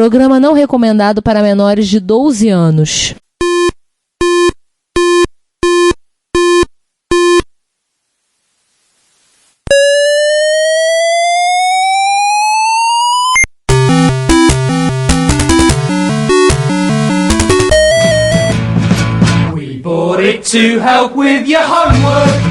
Programa não recomendado para menores de 12 anos. We bought it to help with your homework.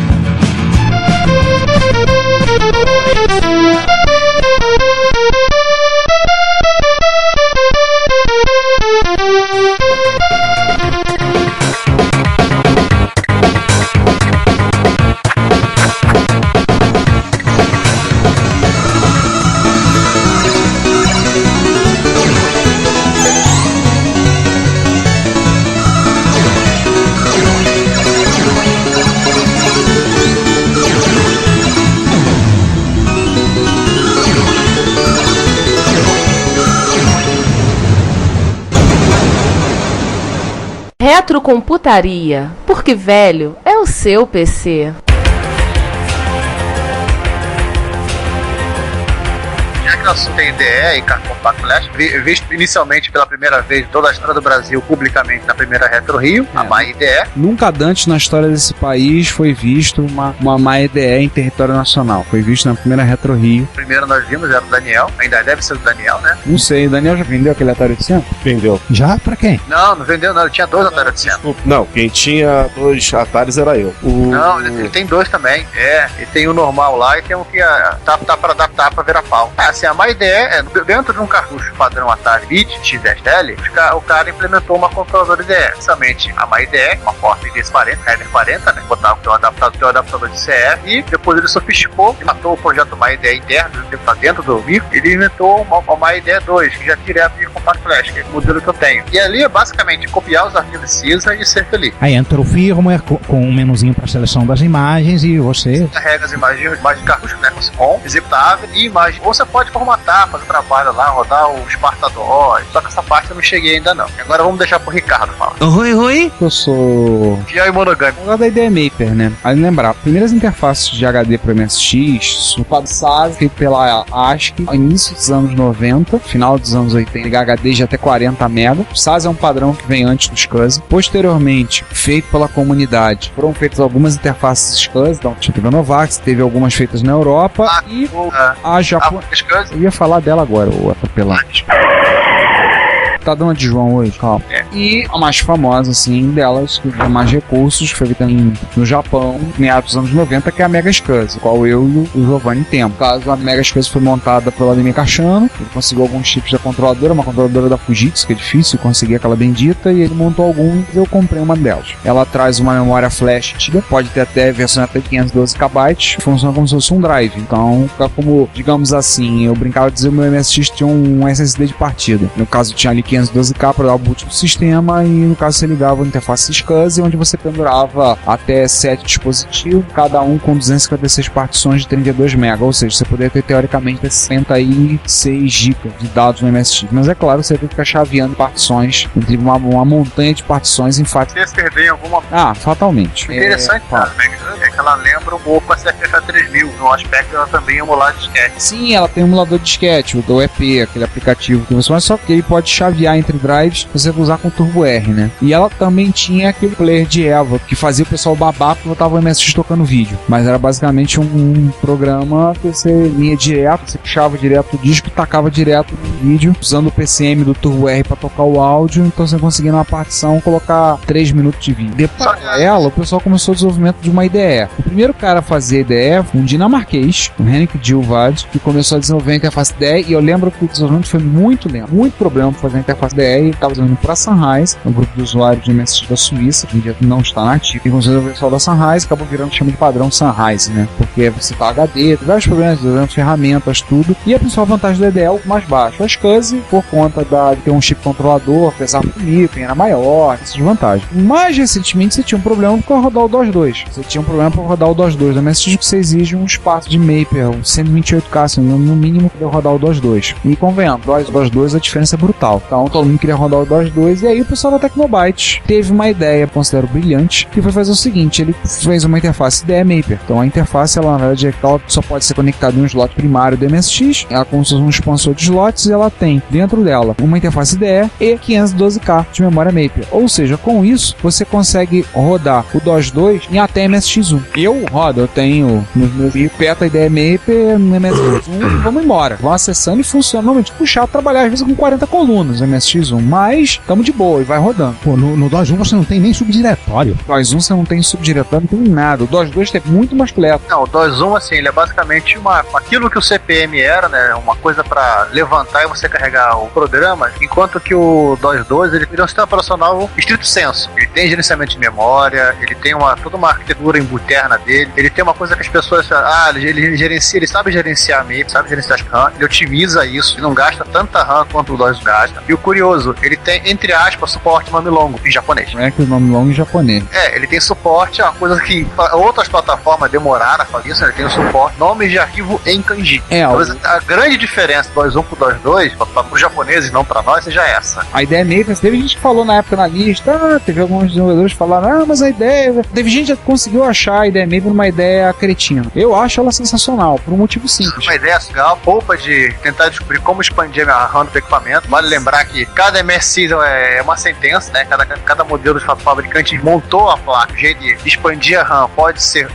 Retrocomputaria, porque velho é o seu PC. Já que o assunto é IDE e Compact Flash, visto inicialmente pela primeira vez toda a história do Brasil publicamente na primeira Retro Rio, a MyIDE. Nunca antes na história desse país foi visto uma MyIDE em território nacional. Foi visto na primeira Retro Rio. Primeiro nós vimos, era o Daniel, ainda deve ser o Daniel, né? Não sei, o Daniel já vendeu aquele Atari 800? Vendeu. Já? Pra quem? Não vendeu não, ele tinha 2 Atari 800. Não, quem tinha 2 Ataris era eu. Não, ele tem 2 também. Ele tem o normal lá e tem um que tá para adaptar para virar pau. Assim, a MyIDE, dentro de um cartucho padrão Atari VIT XSL, o cara implementou uma controladora IDE. Precisamente a MyIDE, uma porta IDE 40, Header 40, né? Botava o teu adaptador de CF e depois ele sofisticou e matou o projeto MyIDE interno para dentro do micro. Ele inventou uma MyIDE 2, que já direto de Compact Flash, que é o modelo que eu tenho. E ali é basicamente copiar os arquivos CISA e ser feliz. Aí entra o firmware com um menuzinho para seleção das imagens e você carrega as imagens de cartucho, né, com executável e imagem. Ou você pode formatar, fazer trabalho lá, rodar o Spartador. Só que essa parte eu não cheguei ainda não. Agora vamos deixar pro Ricardo falar. Oi. Eu sou Fiel e monogâmico. Eu gosto da IDE Maper, né? Aí lembrar, primeiras interfaces de HD pro MSX, o quadro SAS feito pela ASCII, ao início dos anos 90, final dos anos 80, HD de até 40 MB. O SAS é um padrão que vem antes do SCSI. Posteriormente, feito pela comunidade, foram feitas algumas interfaces SCSI, então teve a Novax, teve algumas feitas na Europa e a Japão. Eu ia falar dela agora, o atropelante. Tá dando de João hoje, calma. E a mais famosa, assim, delas, que tem mais recursos, foi feita no Japão, meados dos anos 90, que é a Mega SCSI, qual eu e o Giovanni temos. No caso, a Mega SCSI foi montada pelo Ademir Cachano, ele conseguiu alguns chips da controladora, uma controladora da Fujitsu, que é difícil conseguir aquela bendita, e ele montou alguns e eu comprei uma delas. Ela traz uma memória flash, pode ter até versão até 512 KB, funciona como se fosse um drive. Então, fica como, digamos assim, eu brincava de dizer que o meu MSX tinha um SSD de partida. No caso, tinha ali 512K para dar o boot do sistema e no caso você ligava a interface SCSI, onde você pendurava até 7 dispositivos, cada um com 256 partições de 32 MB, ou seja, você poderia ter teoricamente 66 GB de dados no MSX, mas é claro, você tem que ficar chaveando partições, entre uma montanha de partições em fato. Você perder em alguma... fatalmente. Interessante, cara, é que ela lembra um pouco a CFK 3000, no aspecto ela também emula disquete. Sim, ela tem um emulador de disquete, o do EP, aquele aplicativo que você faz, só que ele pode chavear entre drives, você vai usar com Turbo R, né? E ela também tinha aquele player de EVA, que fazia o pessoal babar porque botava o MSX tocando vídeo, mas era basicamente um programa que você linha direto, você puxava direto o disco, tacava direto no vídeo, usando o PCM do Turbo R para tocar o áudio, então você conseguia na partição colocar 3 minutos de vídeo. Depois dela, o pessoal começou o desenvolvimento de uma IDE. O primeiro cara a fazer IDE foi um dinamarquês, o Henrik Gilvad, que começou a desenvolver a interface IDE, e eu lembro que o desenvolvimento foi muito lento, muito problema para fazer a interface IDE, e estava desenvolvendo para a Sunrise, um grupo de usuários de MSX da Suíça, que ainda não está nativo, e começou a desenvolver só da Sunrise, acabou virando chama de padrão Sunrise, né? Porque você tá HD, tem vários problemas, ferramentas, tudo, e a principal vantagem do IDE é o mais baixo. A SCSI, por conta de ter um chip controlador, apesar do micro, era maior, essas vantagens. Mais recentemente, você tinha um problema para rodar o DOS 2. Você tinha um problema para rodar o DOS 2 da MSX, que você exige um espaço de Maper, 128K, no mínimo, para rodar o DOS 2. E convenhamos, DOS 2 a diferença é brutal. Então todo mundo queria rodar o DOS 2 E aí o pessoal da Tecnobytes teve uma ideia, considero brilhante, que foi fazer o seguinte: ele fez uma interface IDE Maper. Então a interface, ela na verdade ela só pode ser conectada em um slot primário do MSX, ela como se fosse um expansor de slots, e ela tem dentro dela uma interface IDE e 512K de memória Maper. Ou seja, com isso você consegue rodar o DOS 2 em até MSX1. Eu tenho nos meus PETA IDE Maper no MSX1, vamos embora. Vão acessando e funciona. Normalmente puxar, trabalhar às vezes com 40 colunas no MSX1, mas estamos de boa e vai rodando. Pô, no DOS 1 você não tem nem subdiretório. DOS 1 você não tem subdiretório, não tem nada. O DOS 2 tem muito mais completo. Não, o DOS 1, assim, ele é basicamente aquilo que o CPM era, né? Uma coisa para levantar e você carregar o programa, enquanto que o DOS 2, ele é um sistema operacional estrito senso. Ele tem gerenciamento de memória, ele tem toda uma arquitetura interna dele, ele tem uma coisa que as pessoas ele gerencia, ele sabe gerenciar MIP, sabe gerenciar as RAM, ele otimiza isso, ele não gasta tanta RAM quanto o DOS gasta. E o curioso, ele tem, entre aspas, suporte nome longo em japonês. É que o nome longo em japonês. Ele tem suporte, é uma coisa que outras plataformas demoraram a fazer isso, ele tem o suporte, nomes de arquivo em kanji. A grande diferença do DOS 1 pro DOS 2, para os japoneses, não para nós, seja essa. A ideia meio que teve gente que falou na época na lista, teve alguns desenvolvedores que falaram, mas a ideia... Teve gente que conseguiu achar a ideia meio uma ideia cretina. Eu acho ela sensacional, por um motivo simples. Uma ideia legal, poupa de tentar descobrir como expandir a RAM do equipamento. Vale lembrar que cada MSX é uma sentença, né? Cada modelo de fabricante montou a placa, o jeito de expandir a RAM pode ser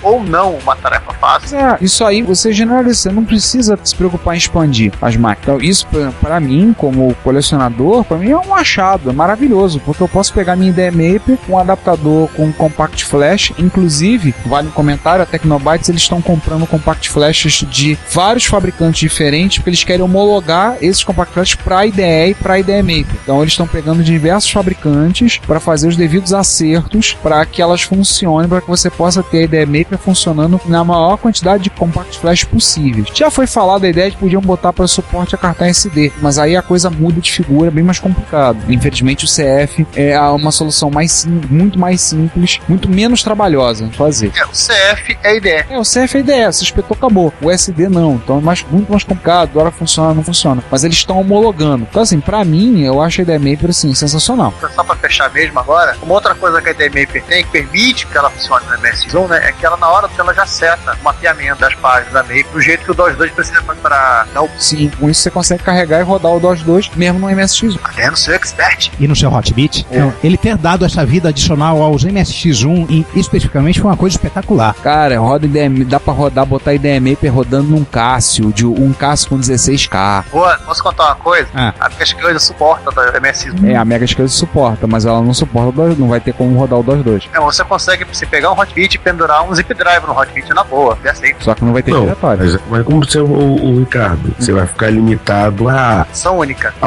ou não uma tarefa fácil. Isso aí você generaliza, você não precisa se preocupar em expandir as máquinas. Então, isso para mim, como colecionador, para mim é um achado, é maravilhoso, porque eu posso pegar minha IDE Maper, um adaptador com Compact Flash, inclusive, vale um comentário, a Tecnobytes, eles estão comprando Compact Flashes de vários fabricantes diferentes, porque eles querem homologar esses Compact Flashes para IDE e para IDE Maper. Então eles estão pegando diversos fabricantes para fazer os devidos acertos para que elas funcionem, para que você possa ter a IDE Maper funcionando na maior quantidade de Compact Flash possíveis. Já foi falado a ideia de podiam botar para suporte a cartão SD, mas aí a coisa muda de figura, é bem mais complicado. Infelizmente o CF é uma solução muito mais simples, muito menos trabalhosa de fazer. O CF é a IDE. O CF é a IDE, se espetou, acabou. O SD não, então é muito mais complicado, agora funciona, não funciona. Mas eles estão homologando. Então assim, pra mim, eu acho a IDE Maper assim, sensacional. Só pra fechar mesmo agora, uma outra coisa que a IDE Maper tem, que permite que ela funcione no MSX1, né, é que ela na hora ela já seta o mapeamento das páginas da Maper do jeito que o DOS 2 precisa para dar o... Sim, com isso você consegue carregar e rodar o DOS 2 mesmo no MSX1. Até no seu expert. E no seu Hotbit. Então, ele ter dado essa vida adicional aos MSX1 e especificamente foi uma coisa espetacular. Cara, dá pra rodar, botar a IDE Maper rodando num Cássio, um Cássio com 16K. Boa, posso contar uma coisa? A Mega Scale suporta da MSX1. A Mega Scale suporta, mas ela não suporta o DOS, não vai ter como rodar o DOS 2. Você consegue pegar um Hotbit e pendurar um zip drive no Hotbit na boa, é aceito. Só que não vai ter diretório. Mas como você, o Ricardo, você vai ficar limitado a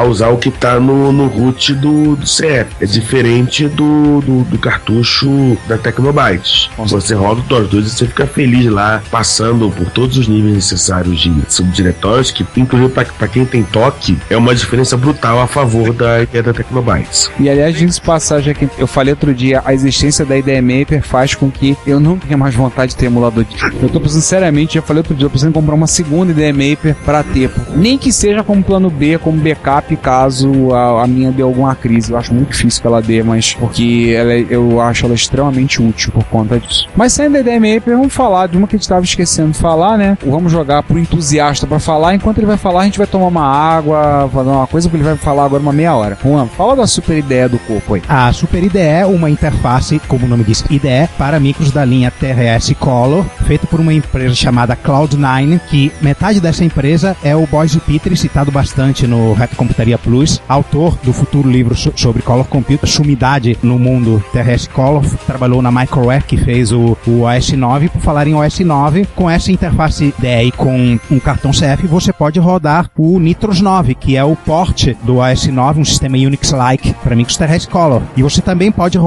usar o que tá no root do CF. É diferente do cartucho da Tecnobytes. Você roda o DOS 2 e você fica feliz lá, passando por todos os níveis necessários de subdiretórios, que inclusive para quem tem toque, é uma diferença brutal a favor da ideia da Tecnobytes. E aliás, diz passagem aqui, eu falei outro dia, a existência da IDE Maper faz com que eu não tenha mais vontade de ter emulador de... Eu tô precisando, seriamente, já falei outro dia, eu preciso comprar uma segunda IDE Maper para ter, nem que seja como plano B, como backup, caso a minha dê alguma crise. Eu acho muito difícil que ela dê, mas porque eu acho ela extremamente útil por conta disso. Mas saindo da IDE Maper, vamos falar de uma que a gente estava esquecendo de falar, né? Vamos jogar pro entusiasta para falar. Enquanto ele vai falar, a gente vai tomar uma água, fazer uma coisa, porque ele vai falar agora uma meia hora. Juan, fala da Super IDE do corpo aí. A Super IDE é uma interface, como o nome diz, IDE, para micros da linha TRS Color, feita por uma empresa chamada Cloud9, que metade dessa empresa é o Boise Petrie, citado bastante no Retrocomputaria Plus, autor do futuro livro sobre Color Computer, sumidade no mundo TRS Color, trabalhou na Microware, que fez o OS 9. Por falar em OS 9, com essa interface IDE e com um cartão CF, você pode rodar o Nitros 9, que é o port do OS 9, um sistema Unix-like para micros TRS Color. E você também pode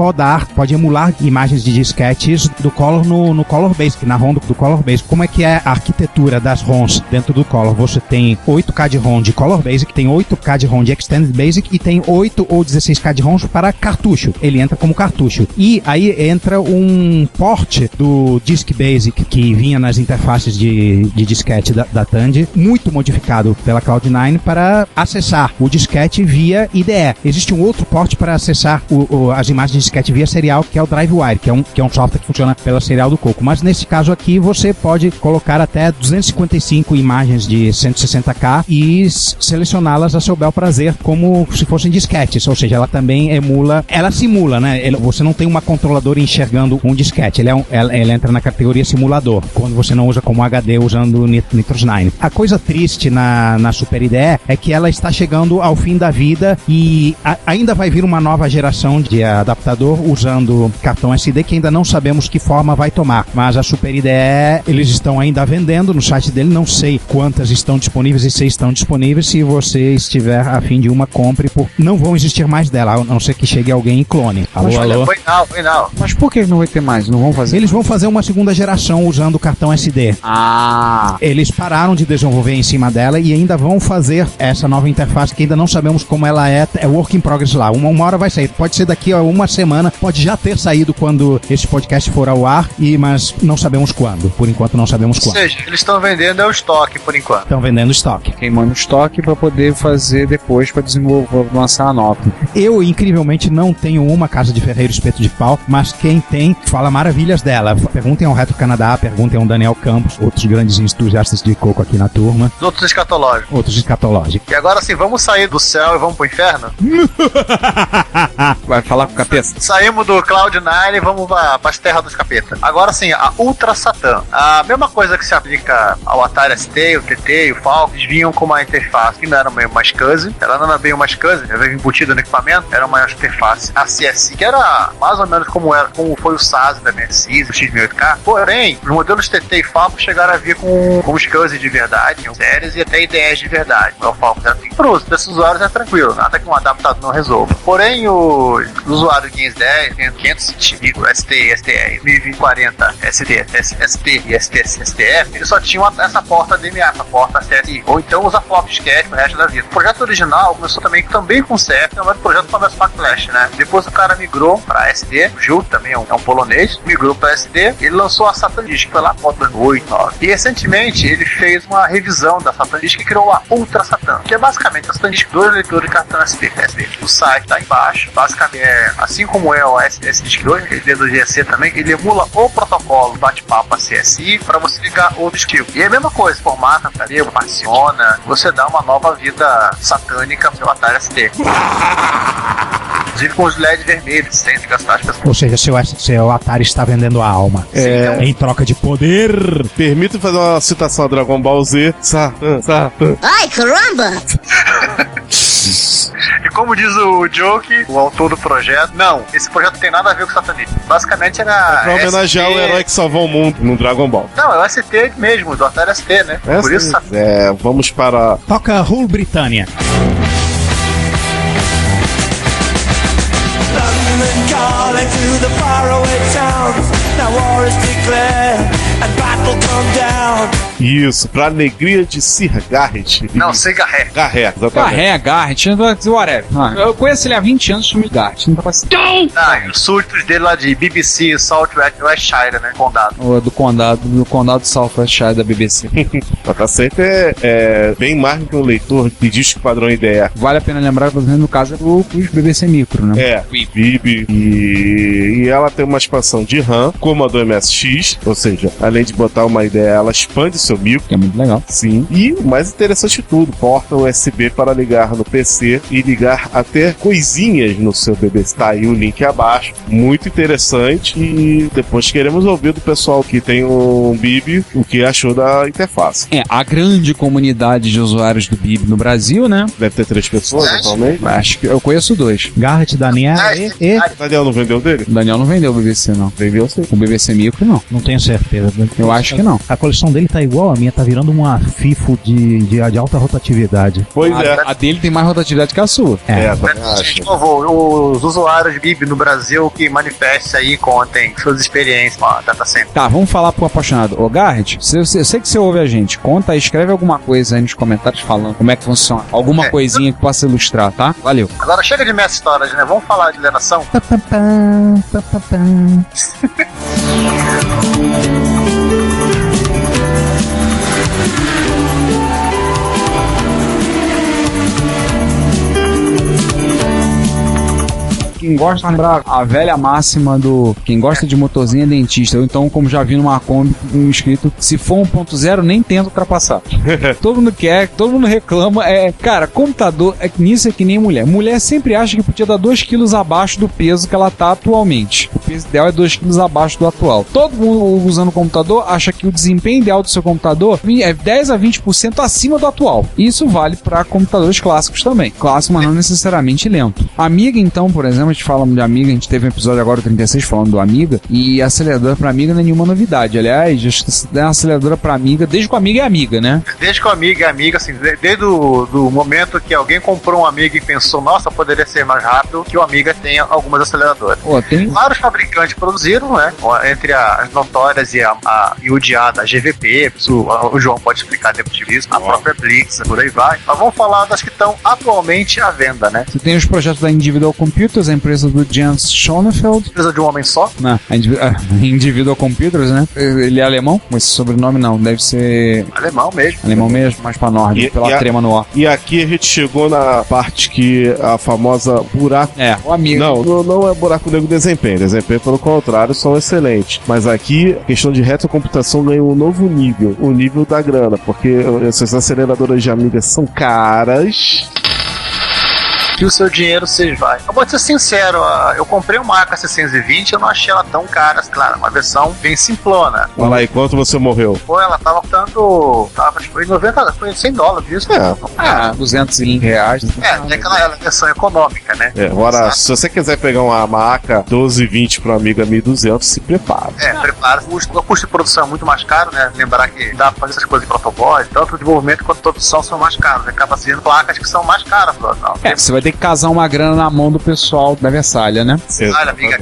emular imagens de disquetes do Color no Color Basic, na ROM do Color Basic. Como é que é a arquitetura das ROMs dentro do Color? Você tem 8K de ROM de Color Basic, tem 8K de ROM de Extended Basic e tem 8 ou 16K de ROMs para cartucho. Ele entra como cartucho. E aí entra um port do Disk Basic que vinha nas interfaces de disquete da Tandy, muito modificado pela Cloud9 para acessar o disquete via IDE. Existe um outro porte para acessar as imagens de disquete via serial, que é o DriveWire, que é um software que funciona pela serial do Coco. Mas nesse caso aqui, você pode colocar até 255 imagens de 160K e selecioná-las a seu bel prazer, como se fossem disquetes. Ou seja, ela também ela simula, né? Você não tem uma controladora enxergando um disquete. Ele entra na categoria simulador, quando você não usa como HD usando o Nitrous 9. A coisa triste na Super IDE é que ela está chegando ao fim da vida e ainda vai vir uma nova geração de adaptador usando cartão SD que ainda não sabemos que forma vai tomar. Mas a Super IDE, eles estão ainda vendendo no site dele, não sei quantas estão disponíveis e se estão disponíveis. Se você estiver a fim de uma, compre, não vão existir mais dela, a não ser que chegue alguém e clone. Alô? Foi não. Mas por que não vai ter mais? Não vão fazer? Eles vão fazer uma segunda geração usando o cartão SD. Eles pararam de desenvolver em cima dela e ainda vão fazer essa nova interface que ainda não sabemos como ela é work in progress lá. Uma hora vai sair. Pode ser daqui a uma semana, pode já ter saído quando esse podcast for ao ar, mas não sabemos quando. Por enquanto não sabemos quando. Ou seja, eles estão vendendo o estoque por enquanto. Estão vendendo estoque. Queimando estoque para poder fazer depois para desenvolver, lançar a nova. Eu, incrivelmente, não tenho uma casa de ferreiro espeto de pau, mas quem tem, fala maravilhas dela. Perguntem ao Retro Canadá, perguntem ao Daniel Campos, outros grandes entusiastas de Coco aqui na turma. Outros escatológicos. E agora sim, vamos sair do céu e vamos pro inferno? Vai falar com o capeta? Saímos do Cloud9 e vamos para as terras dos capetas. Agora sim, a Ultra Satan. A mesma coisa que se aplica ao Atari ST, o TT e o Falcon, eles vinham com uma interface que não era meio uma SCSI. Ela não era bem uma SCSI, ela veio embutida no equipamento. Era uma interface ACSI, que era mais ou menos como foi o SAS da MSI, o X1008K. Porém, os modelos TT e Falcon chegaram a vir com SCSI de verdade, séries e até IDEs de verdade. O Falcon era assim. Para os desses usuários é tranquilo, nada que um adaptador não resolva. Porém, os usuários de 510, 500 ST, STE, 1040 ST e STF, eles só tinham essa porta DMA, essa porta CSI, ou então usa flop diskete pro resto da vida. O projeto original começou também com CF, mas o projeto começou com a Flash, né? Depois o cara migrou pra SD, o Gil também é um polonês, migrou pra SD, ele lançou a Satan Disk, foi lá em 2008, 9. E recentemente ele fez uma revisão da Satan Disk e criou a Ultra Satan, que é basicamente a Satan Disk 2 leitores de cartão SD. O site tá embaixo, basicamente assim como é o SSDisk 2, ele é do GSC também, ele emula o protocolo bate-papo ACSI para você ligar outro skill. E é a mesma coisa, formata, particiona, você dá uma nova vida satânica pro seu Atari ST. Inclusive com os LED vermelhos, sem gastar as pessoas. Ou seja, seu Atari está vendendo a alma. Em troca de poder. Permita fazer uma citação a Dragon Ball Z. Satan. Ai, caramba! E como diz o Joke, o autor do projeto, não, esse projeto não tem nada a ver com o satanismo. Basicamente era pra homenagear o herói que salvou o mundo no Dragon Ball. Não, é o ST mesmo, do Atari ST, né? Por isso vamos para... Toca Rule Britannia. London calling to the faraway towns. Now war is declared and battle come down. Isso, pra alegria de Sir Garrett. Não, Sir Garrett. Garrett, exatamente. Garrett, whatever. Eu conheço ele há 20 anos, chama Garrett. Não tá passando. Os súditos dele lá de BBC, South Westshire, né? Condado. Do condado South Westshire da BBC. O cacete é bem mais do que um leitor de disco padrão IDE. Vale a pena lembrar que no caso é os BBC Micro, né? É, Bib. E ela tem uma expansão de RAM, como a do MSX, ou seja, além de botar uma IDE, ela expande seu micro. Que é muito legal. Sim. E o mais interessante de tudo, porta USB para ligar no PC e ligar até coisinhas no seu BBC. Tá aí o link abaixo. Muito interessante. E depois queremos ouvir do pessoal que tem um Bib o que achou da interface. A grande comunidade de usuários do Bib no Brasil, né? Deve ter 3 pessoas atualmente. Acho que eu conheço 2. Garrett, Daniel e... Daniel não vendeu dele? O Daniel não vendeu o BBC, não. Vendeu sim. O BBC Micro, não. Não tenho certeza. Eu acho que não. A coleção dele tá igual a minha, tá virando uma FIFO de alta rotatividade. Pois é. A dele tem mais rotatividade que a sua. Por favor, os usuários de Bib no Brasil que manifestem aí, contem suas experiências com a Data Center. Tá, vamos falar pro apaixonado. Ô, Garrett, eu sei que você ouve a gente. Conta aí, escreve alguma coisa aí nos comentários falando como é que funciona. Alguma coisinha que possa ilustrar, tá? Valeu. Agora chega de Mass Storage, né? Vamos falar de alienação? quem gosta de lembrar a velha máxima do quem gosta de motorzinho é dentista. Ou então, como já vi numa Kombi, um escrito, se for 1.0, nem tenta ultrapassar. Todo mundo quer, todo mundo reclama. Cara, computador, nisso é que nem mulher. Mulher sempre acha que podia dar 2 quilos abaixo do peso que ela tá atualmente. O peso ideal é 2 quilos abaixo do atual. Todo mundo usando o computador acha que o desempenho ideal do seu computador é 10 a 20% acima do atual. Isso vale para computadores clássicos também. Clássico, mas não necessariamente lento. Amiga, então, por exemplo, a gente fala de Amiga, a gente teve um episódio agora, o 36, falando do Amiga, e a aceleradora para Amiga não é nenhuma novidade. Aliás, é uma aceleradora para Amiga, desde que o Amiga é Amiga, né? Desde que o Amiga é Amiga, assim, desde do momento que alguém comprou um Amiga e pensou, nossa, poderia ser mais rápido, que o Amiga tem algumas aceleradoras. Tem vários fabricantes produziram, né? Entre as notórias e odiada, a GVP, o João pode explicar depois disso, a própria Blitz, por aí vai. Mas vamos falar das que estão atualmente à venda, né? Você tem os projetos da Individual Computers, a empresa do Jens Schonefeld. Empresa de um homem só? Não, a Individual Computers, né? Ele é alemão? Esse sobrenome não, deve ser... Alemão mesmo. Alemão mesmo, mais pra norte, pela trema no O. E aqui a gente chegou na parte que a famosa buraco... o Amiga. Não é buraco negro desempenho. Desempenho, pelo contrário, são excelentes. Mas aqui, a questão de retrocomputação ganhou um novo nível. O nível da grana. Porque essas aceleradoras de Amiga são caras... que o seu dinheiro se vai. Eu vou ser sincero, eu comprei uma AK620, eu não achei ela tão cara, claro, uma versão bem simplona. Olha lá, e quanto você morreu? Pô, ela tava custando, foi 90, foi $100 isso. 200 reais. Tem aquela versão econômica, né? Agora, se você quiser pegar uma AK1220 para Amiga 1200, se prepara. Prepara. O custo de produção é muito mais caro, né? Lembrar que dá pra fazer essas coisas em protoboard, tanto o desenvolvimento quanto a produção são mais caros. Acaba sendo placas que são mais caras, você vai ter que casar uma grana na mão do pessoal da Versalha, né? Olha, amiga,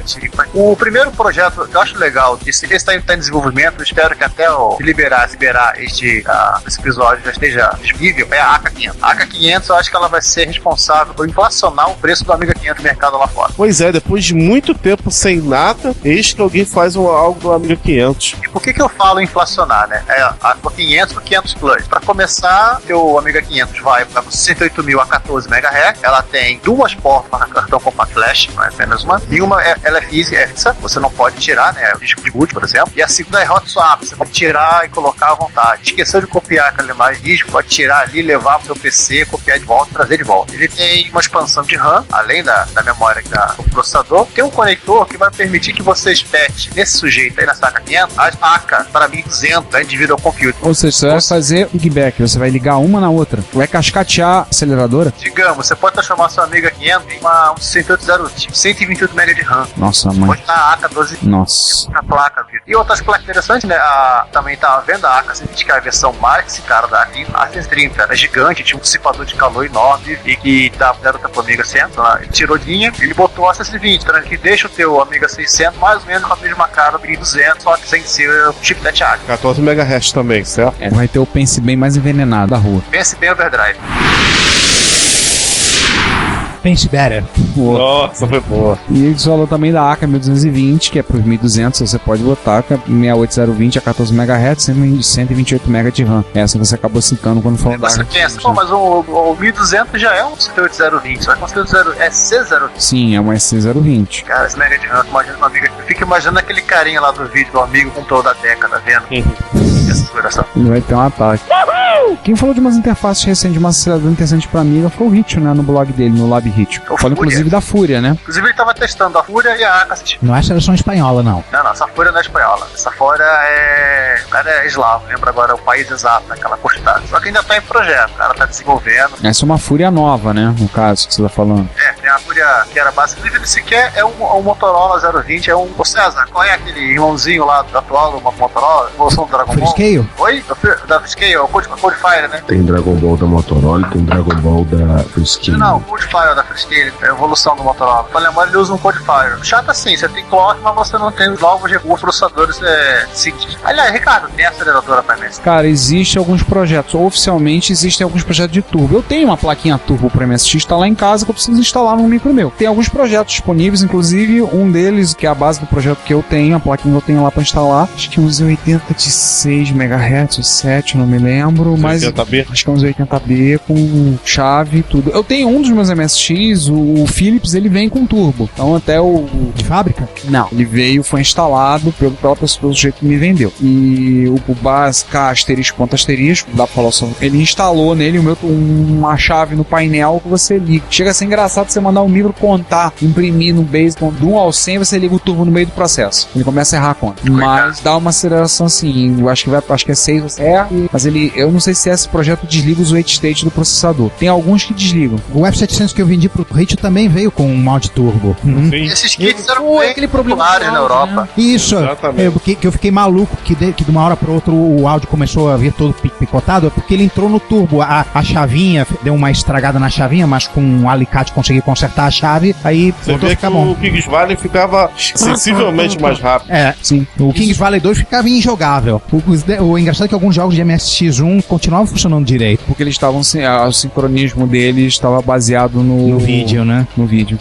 o primeiro projeto que eu acho legal, esse está em desenvolvimento, eu espero que até liberar esse episódio já esteja disponível, é a AK500. A AK500 eu acho que ela vai ser responsável por inflacionar o preço do Amiga 500 no mercado lá fora. Pois é, depois de muito tempo sem nada, eis que alguém faz algo do Amiga 500. E por que eu falo inflacionar, né? A 500 pro 500 Plus. Para começar, o Amiga 500 vai para 68.000 a 14 MHz, ela tem 2 portas para cartão compact flash, não é apenas uma, e uma ela é fixa, você não pode tirar, né, o disco de boot, por exemplo, e a segunda é hot swap, você pode tirar e colocar à vontade. Esqueceu de copiar aquela imagem de disco, pode tirar ali, levar pro seu PC, copiar de volta, trazer de volta. Ele tem uma expansão de RAM, além da memória do processador, tem um conector que vai permitir que você espete nesse sujeito aí, nessa AK500, a AK para 1200, da Individual Computer. Ou seja, você vai fazer o piggyback, você vai ligar uma na outra, vai cascatear a aceleradora. Digamos, você pode transformar sua Amiga 500 em um 128 MB de RAM. Nossa, mãe. Pode estar a AK12. Nossa. A placa. E outras placas interessantes, né? Também tá à venda a AK120, que é a versão mais cara da AK. A AK130 é gigante, tinha um dissipador de calor enorme e que deram pro Amiga 100. Ele tirou de linha, ele botou a AK120, que deixa o teu Amiga 600 mais ou menos com a mesma cara do Amiga 200, só que sem ser o chipset ARC. 14 MHz também, certo? Vai ter o Pense Bem mais envenenado da rua. Pense Bem overdrive. Pense Better. Nossa, foi boa. E ele falou também da AK 1220, que é para os 1200, você pode botar, que é 68020 a 14 MHz, 128 MB de RAM. Essa você acabou citando quando falou da AK. Você pensa, pô, mas o 1200 já é um 68020, só que um é C020. Sim, é uma C020. Cara, esse mega de RAM, imagina uma amiga. Eu fico imaginando aquele carinha lá do vídeo do amigo com toda a década, vendo? Essa exploração. Ele vai ter um ataque. Quem falou de umas interfaces recentes, de uma aceleradora interessante pra amiga, foi o Ritio, né? No blog dele, no Lab Ritio. Falou inclusive da Fúria, né? Inclusive ele tava testando a Fúria e a AK. Não é seleção espanhola, não. Não, essa Fúria não é espanhola. Essa Fúria o cara é eslavo, lembra agora o país exato, aquela postagem. Só que ainda tá em projeto, o cara tá desenvolvendo. Essa é uma Fúria nova, né? No caso que você tá falando. Tem a Fúria que era básica. Ele sequer é um Motorola 020, é um... Ô César, qual é aquele irmãozinho lá do atual do Motorola? Evolução do Dragon Ball? Freescale? Oi? Da Freescale, o Codefire, né? Tem Dragon Ball da Motorola, tem Dragon Ball da Freescale. Não, o Codefire da Freescale, é a evolução do Motorola. Pra lembrar, ele usa um Codefire. Chato assim, você tem clock, mas você não tem os novos recursos processadores seguintes. Aliás, Ricardo, tem aceleradora pra MS? Cara, existem alguns projetos. Oficialmente existem alguns projetos de turbo. Eu tenho uma plaquinha turbo pro MSX, tá lá em casa, que eu preciso instalar num pro meu. Tem alguns projetos disponíveis, inclusive um deles, que é a base do projeto que eu tenho, a plaquinha que eu tenho lá pra instalar, acho que uns 86 MHz ou 7, não me lembro, mas 80B? acho que é uns 80B com chave e tudo. Eu tenho um dos meus MSX, o Philips, ele vem com turbo. Então até o... De fábrica? Não, ele veio, foi instalado pela pessoa, pelo jeito que me vendeu. E o BAS-K asterisco, ponto asterisco, dá pra falar só, ele instalou nele uma chave no painel que você liga. Chega a ser engraçado você mandar um livro contar, imprimir no Basic, do 1 ao 100, você liga o turbo no meio do processo. Ele começa a errar a conta. Mas dá uma aceleração assim, eu acho que é 6 ou 7, mas eu não sei se esse projeto desliga os wait state do processador. Tem alguns que desligam. O F700 que eu vendi pro Ritio também veio com um mod turbo. Sim. Esses kits eram bem aquele problema populares na Europa. Né? Isso, Exatamente. que eu fiquei maluco que de uma hora para outra o áudio começou a vir todo picotado, porque ele entrou no turbo, a chavinha, deu uma estragada na chavinha, mas com um alicate consegui consertar a chave, aí Você voltou a vê ficar que bom. o Kings Valley ficava sensivelmente mais rápido. Sim. O Kings Valley 2 ficava injogável. O engraçado é que alguns jogos de MSX1 continuavam funcionando direito. Porque eles estavam, o sincronismo deles estava baseado no vídeo, né? No vídeo.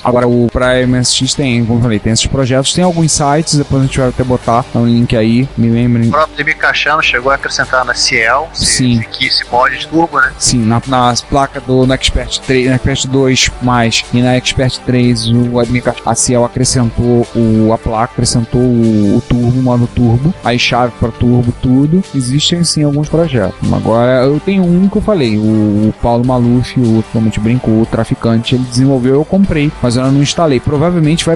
Agora, pra MSX tem, como eu falei, tem esses projetos, tem alguns sites, depois a gente vai até botar um link aí, me lembrem. O próprio DB Caixano chegou a acrescentar na Ciel, Sim. esse mod de turbo, né? Sim, nas placas no Expert 3, no Expert 2 mais e na Expert 3 a Ciel acrescentou a placa, acrescentou o turbo, o modo turbo, aí chave para turbo, tudo. Existem sim alguns projetos. Agora eu tenho um que eu falei, o Paulo Maluf, o realmente brincou, o traficante, ele desenvolveu, eu comprei, mas eu não instalei. Provavelmente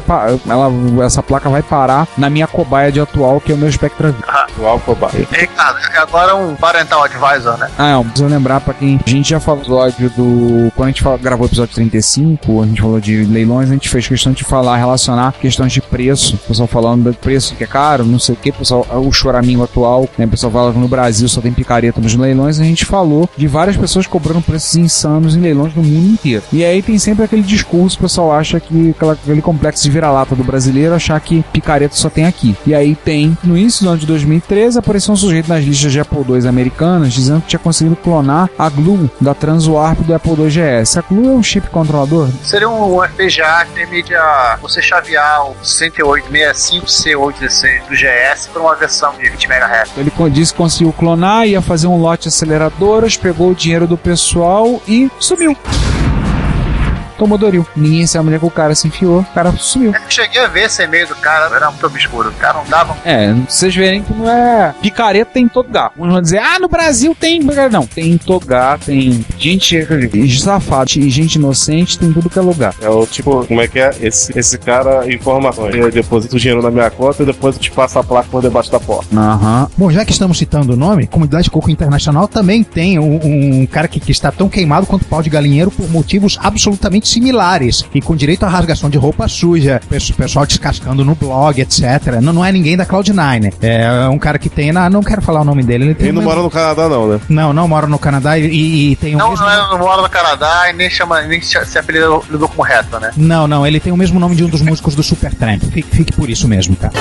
essa placa vai parar na minha cobaia de atual, que é o meu Spectra V. Atual cobaia. Ricardo, agora um Parental Advisor, né? Preciso lembrar pra quem... A gente já falou do episódio quando a gente gravou o episódio 35, a gente falou de leilões, a gente fez questão de relacionar questões de preço. O pessoal falando do preço que é caro, não sei o que, o choramingo atual, né? O pessoal fala que no Brasil só tem picareta nos leilões, a gente falou de várias pessoas cobrando preços insanos em leilões no mundo inteiro. E aí tem sempre aquele discurso, o pessoal acha que aquele complexo de vira-lata do brasileiro, achar que picareta só tem aqui. E aí tem, no início do ano de 2013, apareceu um sujeito nas listas de Apple II americanas dizendo que tinha conseguido clonar a GLUE da Transwarp do Apple II GS. A GLUE é um chip controlador? Seria um FPGA que permite você chavear o 6865C816 do GS para uma versão de 20 MHz. Ele disse que conseguiu clonar, ia fazer um lote de aceleradoras, pegou o dinheiro do pessoal e sumiu. Tomou Doril. Ninguém sabe onde é que o cara se enfiou, o cara sumiu. Eu cheguei a ver esse e-mail do cara, era muito obscuro. O cara não dava. Vocês verem que não é. Picareta tem em todo lugar. Uns vão dizer, no Brasil tem. Não, tem em todo lugar, tem gente safada e gente inocente, tem em tudo que é lugar. É o tipo, como é que é? Esse cara informações. Eu deposito o dinheiro na minha conta e depois eu te passo a placa por debaixo da porta. Bom, já que estamos citando o nome, Comunidade Coco Internacional também tem um cara que está tão queimado quanto pau de galinheiro por motivos absolutamente similares e com direito à rasgação de roupa suja, pessoal descascando no blog, etc. Não é ninguém da Cloud9. É um cara que tem não quero falar o nome dele. Ele não mora no Canadá, não, né? Não mora no Canadá e tem não mora no Canadá e nem se apelidou como retro, né? Não, ele tem o mesmo nome de um dos músicos do Supertramp. Fique por isso mesmo, cara.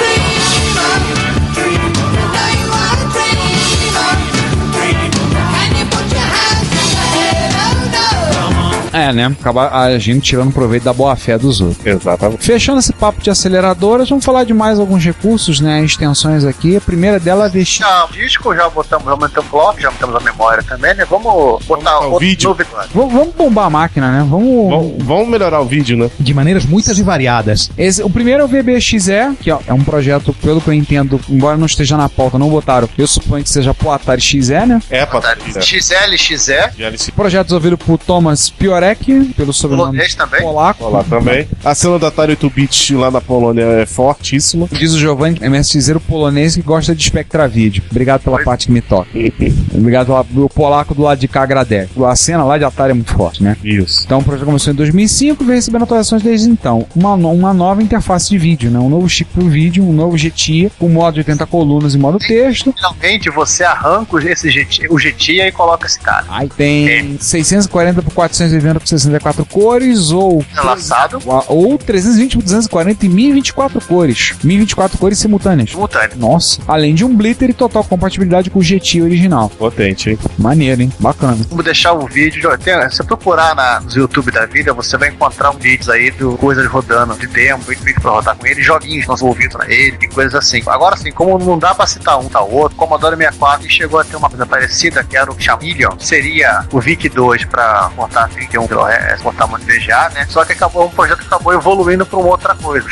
Acabar a gente tirando proveito da boa-fé dos outros. Exatamente. Fechando esse papo de aceleradoras, vamos falar de mais alguns recursos, né? Extensões aqui. A primeira dela é vestir. O disco já aumentamos o bloco, já aumentamos a memória também, né? Vamos botar o vídeo. Vamos bombar a máquina, né? Vamos melhorar o vídeo, né? De maneiras muitas e variadas. O primeiro é o VBXE, que é um projeto, pelo que eu entendo, embora não esteja na pauta, não botaram. Eu suponho que seja pro Atari XE, né? XL, XE. Projeto desenvolvido por Thomas Piorek, pelo sobrenome polaco. Olá também. A cena da Atari 8-bit lá na Polônia é fortíssima. Diz o Giovanni, MSXero polonês que gosta de Spectra Video. Obrigado pela parte que me toca. Obrigado pelo polaco do lado de cá, agradece. A cena lá de Atari é muito forte, né? Isso. Então o projeto começou em 2005 e vem recebendo atualizações desde então. Uma nova interface de vídeo, né? Um novo chip pro vídeo, um novo GTIA, com modo de 80 colunas e modo texto. Finalmente você arranca o GTIA e coloca esse cara. Aí tem 640 por 480 por 64 cores ou 320 por 240 e 1024 cores. 1024 cores simultâneas. Nossa. Além de um blitter e total compatibilidade com o GT original. Potente, hein? Maneiro, hein? Bacana. Vamos deixar o vídeo. Se você procurar no YouTube da vida, você vai encontrar vídeos aí de coisas rodando, de demo, vídeo pra rodar com ele, joguinhos desenvolvidos pra ele e coisas assim. Agora sim, como não dá pra citar um, tá outro, o Commodore 64 chegou a ter uma coisa parecida, que era o Chameleon, seria o VIC-2 pra portar 31 kHz, portar muito VGA, né? Só que o projeto acabou evoluindo pra uma outra coisa. O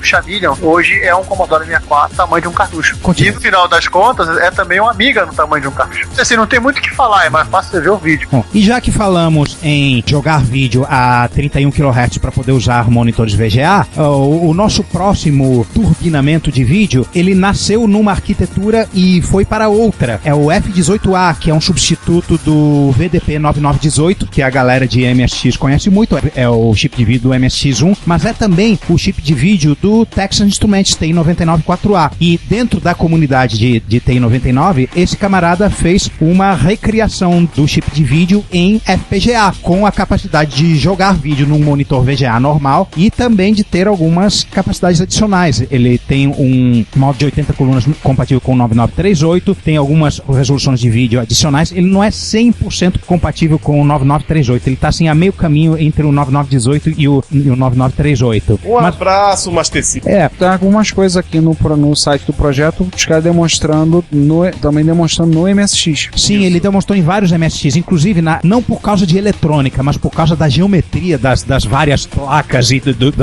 Chameleon, hoje é um Commodore 64 tamanho de um cartucho. E no final das contas, é também uma Amiga no tamanho de um cartucho. Assim, não tem muito o que falar, é mais fácil você ver o vídeo. Bom, e já que falamos em jogar vídeo a 31 kHz para poder usar monitores VGA, o nosso próximo turbinamento de vídeo, ele nasceu numa arquitetura e foi para outra. É o F18A, que é um substituto do VDP 9918, que a galera de MSX conhece muito, é o chip de vídeo do MSX1, mas é também o chip de vídeo do Texas Instruments TI-99-4A. E dentro da comunidade de TI-99, esse camarada fez uma recriação do chip de vídeo em FPGA, com a capacidade de jogar vídeo num monitor VGA normal e também de ter algumas capacidades adicionais. Ele tem um modo de 80 colunas compatível com o 9938, tem algumas resoluções de vídeo adicionais. Ele não é 100% compatível com o 9938, ele tá assim a meio caminho entre o 9918 e o 9938. Abraço, Master System. Tem algumas coisas aqui no site do projeto, os caras demonstrando também demonstrando no MSX. Sim, ele demonstrou em vários MSX, inclusive não por causa de eletrônica, mas por causa da geometria das várias placas e dos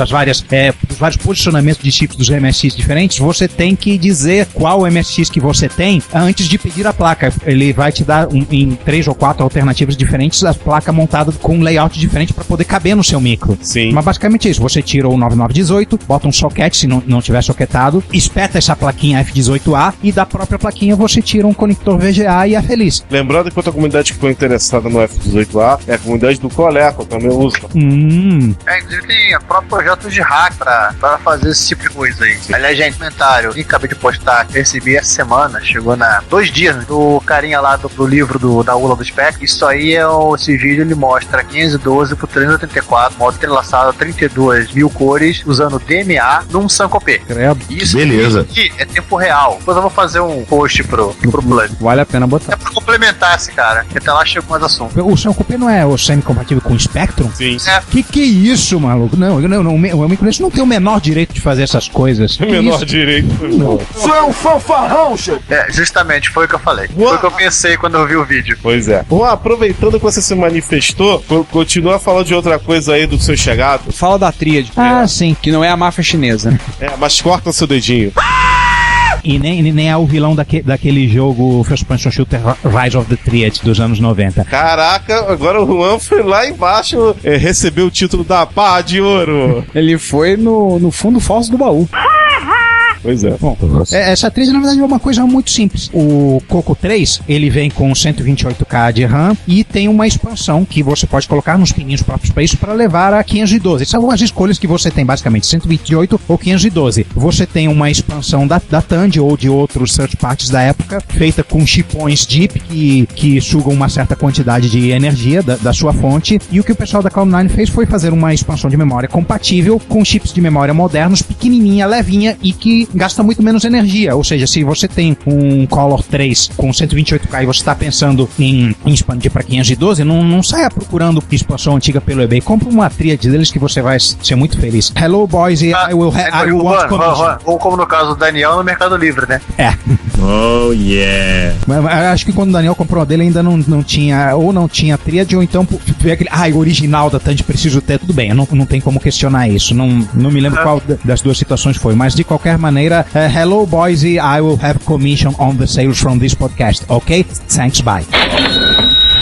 vários posicionamentos de chips dos MSX diferentes. Você tem que dizer qual MSX que você tem antes de pedir a placa. Ele vai te dar em 3 ou 4 alternativas diferentes a placa montada com um layout diferente para poder caber no seu micro. Sim. Mas basicamente é isso. Você tira o 9918, bota um socket se não tiver soquetado, espeta essa plaquinha F18A e da própria plaquinha você tira um conector VGA e é feliz. Lembrando que outra comunidade que ficou interessada no F18A é a comunidade do Coleco, também usa. Inclusive tem o próprio projeto de hack pra fazer esse tipo de coisa aí. Aliás, gente, comentário, que acabei de postar, recebi essa semana, chegou 2 dias, né, do carinha lá do livro da ULA do Spectrum. Isso aí esse vídeo ele mostra 512 por 384, modo entrelaçado, 32 mil cores, usando DMA num Sankopê. Isso beleza. Aqui é tempo real. Depois eu vou fazer um post pro plug. Vale a pena botar. É pra complementar esse cara, que até lá chegou mais assunto. O Sankopê não é o semi-compatível com o Spectrum? Sim. Que é isso, maluco? Não, o microondas não tem o menor direito de fazer essas coisas. O menor direito. Você é um fanfarrão, chefe. Justamente, foi o que eu falei. Foi o que eu pensei quando eu vi o vídeo. Pois é. Aproveitando que você se manifestou, continua falando de outra coisa aí do seu chegado. Fala da tríade. Sim. Que não é a máfia chinesa, né? Mas corta o seu dedinho. E nem é o vilão daquele jogo First Person Shooter Rise of the Triad dos anos 90. Caraca, agora o Juan foi lá embaixo recebeu o título da Pá de Ouro. Ele foi no fundo falso do baú. Pois é. Bom, essa trilha na verdade é uma coisa muito simples. O Coco 3, ele vem com 128K de RAM e tem uma expansão que você pode colocar nos pininhos próprios para isso para levar a 512. São as escolhas que você tem, basicamente, 128 ou 512. Você tem uma expansão da Tandy ou de outros third parties da época, feita com chipões DIP que sugam uma certa quantidade de energia da sua fonte, e o que o pessoal da Cloud9 fez foi fazer uma expansão de memória compatível com chips de memória modernos, pequenininha, levinha e que gasta muito menos energia. Ou seja, se você tem um Color 3 com 128K e você está pensando em expandir para 512, não saia procurando expansão antiga pelo eBay. Compre uma tríade deles que você vai ser muito feliz. Hello, boys, I will want commission. Ou como no caso do Daniel no Mercado Livre, né? Oh, yeah. Mas acho que quando o Daniel comprou a dele ainda não tinha, ou não tinha tríade, ou então veio aquele, original da Tandy, preciso ter. Tudo bem, não tem como questionar isso. Não me lembro qual das duas situações foi, mas de qualquer maneira, hello boys, I will have commission on the sales from this podcast, ok? Thanks, bye.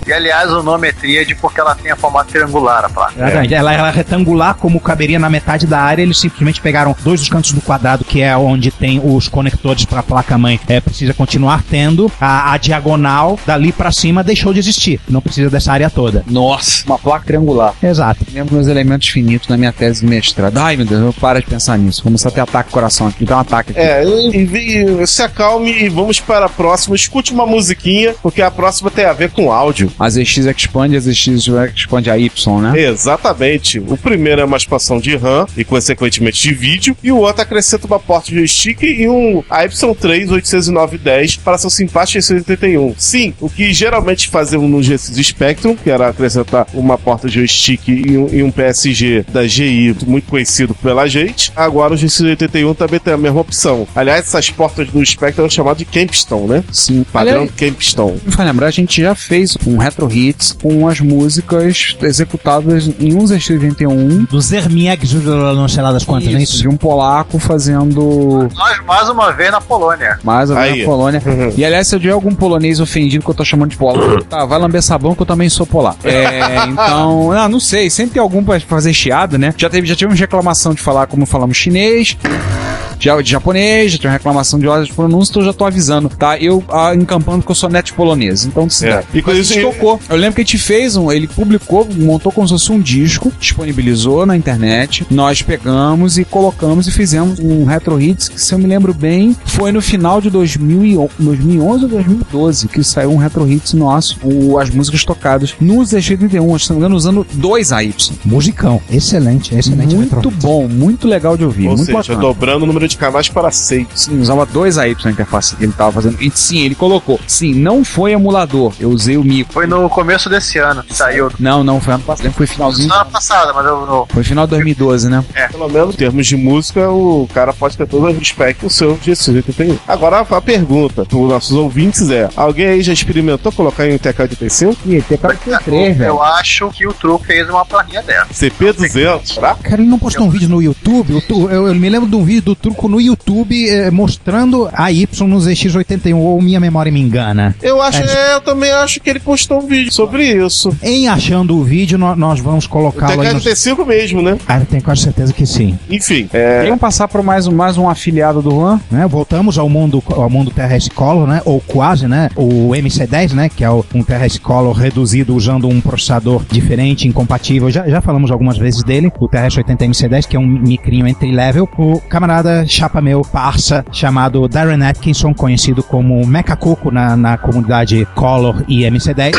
E aliás, o nome é tríade porque ela tem a formato triangular, a placa. Ela é retangular, como caberia na metade da área. Eles simplesmente pegaram 2 dos cantos do quadrado, que é onde tem os conectores para a placa-mãe. Precisa continuar tendo. A diagonal, dali para cima, deixou de existir. Não precisa dessa área toda. Nossa, uma placa triangular. Exato. Lembro meus elementos finitos na minha tese de mestrado. Ai, meu Deus, eu paro de pensar nisso. Vou começar a ter ataque ao coração aqui. Dá um ataque aqui. Se acalme e vamos para a próxima. Escute uma musiquinha, porque a próxima tem a ver com áudio. A ZX Expand, a ZX Expand AY, né? Exatamente. O primeiro é uma expansão de RAM e consequentemente de vídeo, e o outro acrescenta uma porta de joystick e um AY3 80910 para seu simpático 681. Sim, o que geralmente fazemos no GX Spectrum, que era acrescentar uma porta de joystick e um PSG da GI, muito conhecido pela gente. Agora o GX81 também tem a mesma opção. Aliás, essas portas do Spectrum são chamadas de Campstone, né? Sim. Padrão Campstone. Vai lembrar, a gente já fez um Retro Hits com as músicas executadas em um ZX81. Do Zermieg, não sei lá das quantas, não é isso? De um polaco fazendo... Nós, mais uma vez, na Polônia. Mais uma vez na Polônia. E aliás, se eu tiver algum polonês ofendido que eu tô chamando de polaco, tá, vai lamber sabão que eu também sou polaco. Então, não sei, sempre tem algum pra fazer chiado, né? Já tivemos reclamação de falar como falamos chinês, de japonês, já tem uma reclamação de ordem de pronúncia, então eu já tô avisando, tá? Eu encampando que eu sou neto polonês, então E com isso tocou. Eu lembro que a gente fez ele publicou, montou como se fosse um disco, disponibilizou na internet, nós pegamos e colocamos e fizemos um Retro Hits, que se eu me lembro bem, foi no final de 2011 ou 2012, que saiu um Retro Hits nosso, as músicas tocadas no ZX81, se não me engano, usando 2 AY. Musicão, excelente. Muito bom, muito legal de ouvir. Ou muito seja, bacana. dobrando o número de canais para 6. Sim, usava 2 AY na interface que ele tava fazendo. E sim, ele colocou. Sim, não foi emulador. Eu usei o micro. Foi no começo desse ano que saiu. Não, foi ano passado. Foi finalzinho. Ano passado, mas eu... Foi final de 2012, né? Pelo menos em termos de música, o cara pode ter todo o respeito do seu GX81. Agora a pergunta para os nossos ouvintes é: alguém aí já experimentou colocar em um TK-85? TK-83, velho. Eu acho que o Truco fez uma planinha dela. CP200, será? Cara, ele não postou um vídeo no YouTube? Eu me lembro de um vídeo do Truco no YouTube mostrando a Y no ZX81, ou minha memória me engana. Eu também acho que ele postou um vídeo sobre isso. Em achando o vídeo, nós vamos colocá-lo aí. TK-85 mesmo, né? Eu tenho quase certeza que sim. Enfim. Vamos passar para mais um afiliado do Juan. Né? Voltamos ao mundo TRS Color, né? Ou quase, né? O MC10, né? Que é um TRS Color reduzido usando um processador diferente, incompatível. Já falamos algumas vezes dele. O TRS-80 MC10, que é um micrinho entry-level. O camarada chapa meu, parça, chamado Darren Atkinson, conhecido como Mecacoco na comunidade Color e MC10,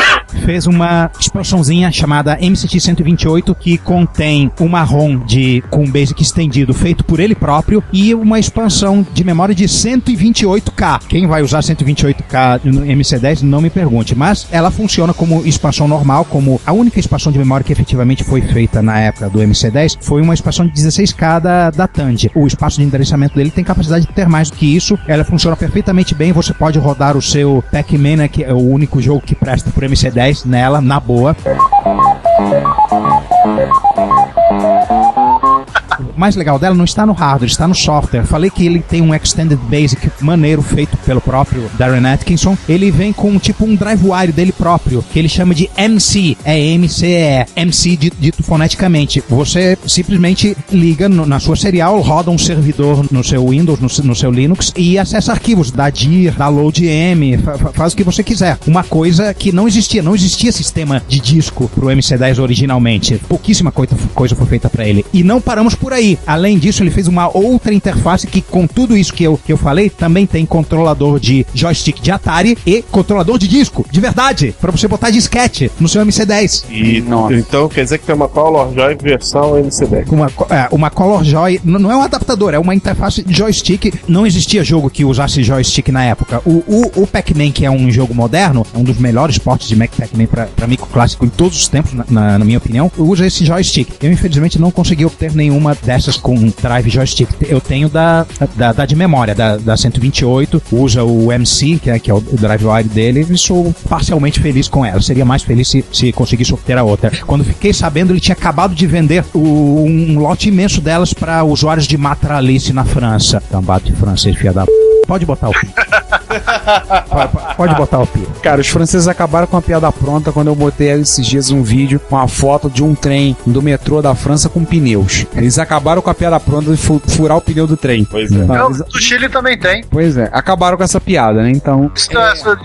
fez uma expansãozinha chamada MCT-128, que contém uma ROM com Basic estendido feito por ele próprio e uma expansão de memória de 128K. Quem vai usar 128K no MC10, não me pergunte, mas ela funciona como expansão normal, como a única expansão de memória que efetivamente foi feita na época do MC10 foi uma expansão de 16K da Tandy. O espaço de endereçamento dele tem capacidade de ter mais do que isso, ela funciona perfeitamente bem, você pode rodar o seu Pac-Man, né, que é o único jogo que presta por MC10 nela, na boa. O mais legal dela não está no hardware, está no software. Falei que ele tem um Extended Basic maneiro feito pelo próprio Darren Atkinson. Ele vem com tipo um drive-wire dele próprio, que ele chama de MC, MCE, MC dito foneticamente. Você simplesmente liga na sua serial, roda um servidor no seu Windows, no seu Linux e acessa arquivos, dá dir, dá load-m, faz o que você quiser. Uma coisa que não existia sistema de disco pro MC10 originalmente. Pouquíssima coisa foi feita para ele. E não paramos por aí. Além disso, ele fez uma outra interface que, com tudo isso que eu falei, também tem controlador de joystick de Atari e controlador de disco, de verdade, para você botar disquete no seu MC10. Então quer dizer que tem uma Color Joy versão MC10. Uma Color Joy, não é um adaptador, é uma interface de joystick. Não existia jogo que usasse joystick na época. O Pac-Man, que é um jogo moderno, é um dos melhores portes de Pac-Man para micro clássico em todos os tempos, na minha opinião, usa esse joystick. Eu, infelizmente, não consegui obter nenhuma dessas com drive joystick. Eu tenho da de memória, da 128, usa o MC, que é o drive wire dele, e sou parcialmente feliz com ela. Seria mais feliz se conseguisse obter a outra. Quando fiquei sabendo, ele tinha acabado de vender um lote imenso delas para usuários de Matralice na França. Cambado de francês, filha da... Pode botar o pi. Pode botar o pi. Cara, os franceses acabaram com a piada pronta quando eu botei esses dias um vídeo com a foto de um trem do metrô da França com pneus. Eles acabaram com a piada pronta de furar o pneu do trem. Pois é. Do Chile também tem. Pois é, acabaram com essa piada, né? Então... Isso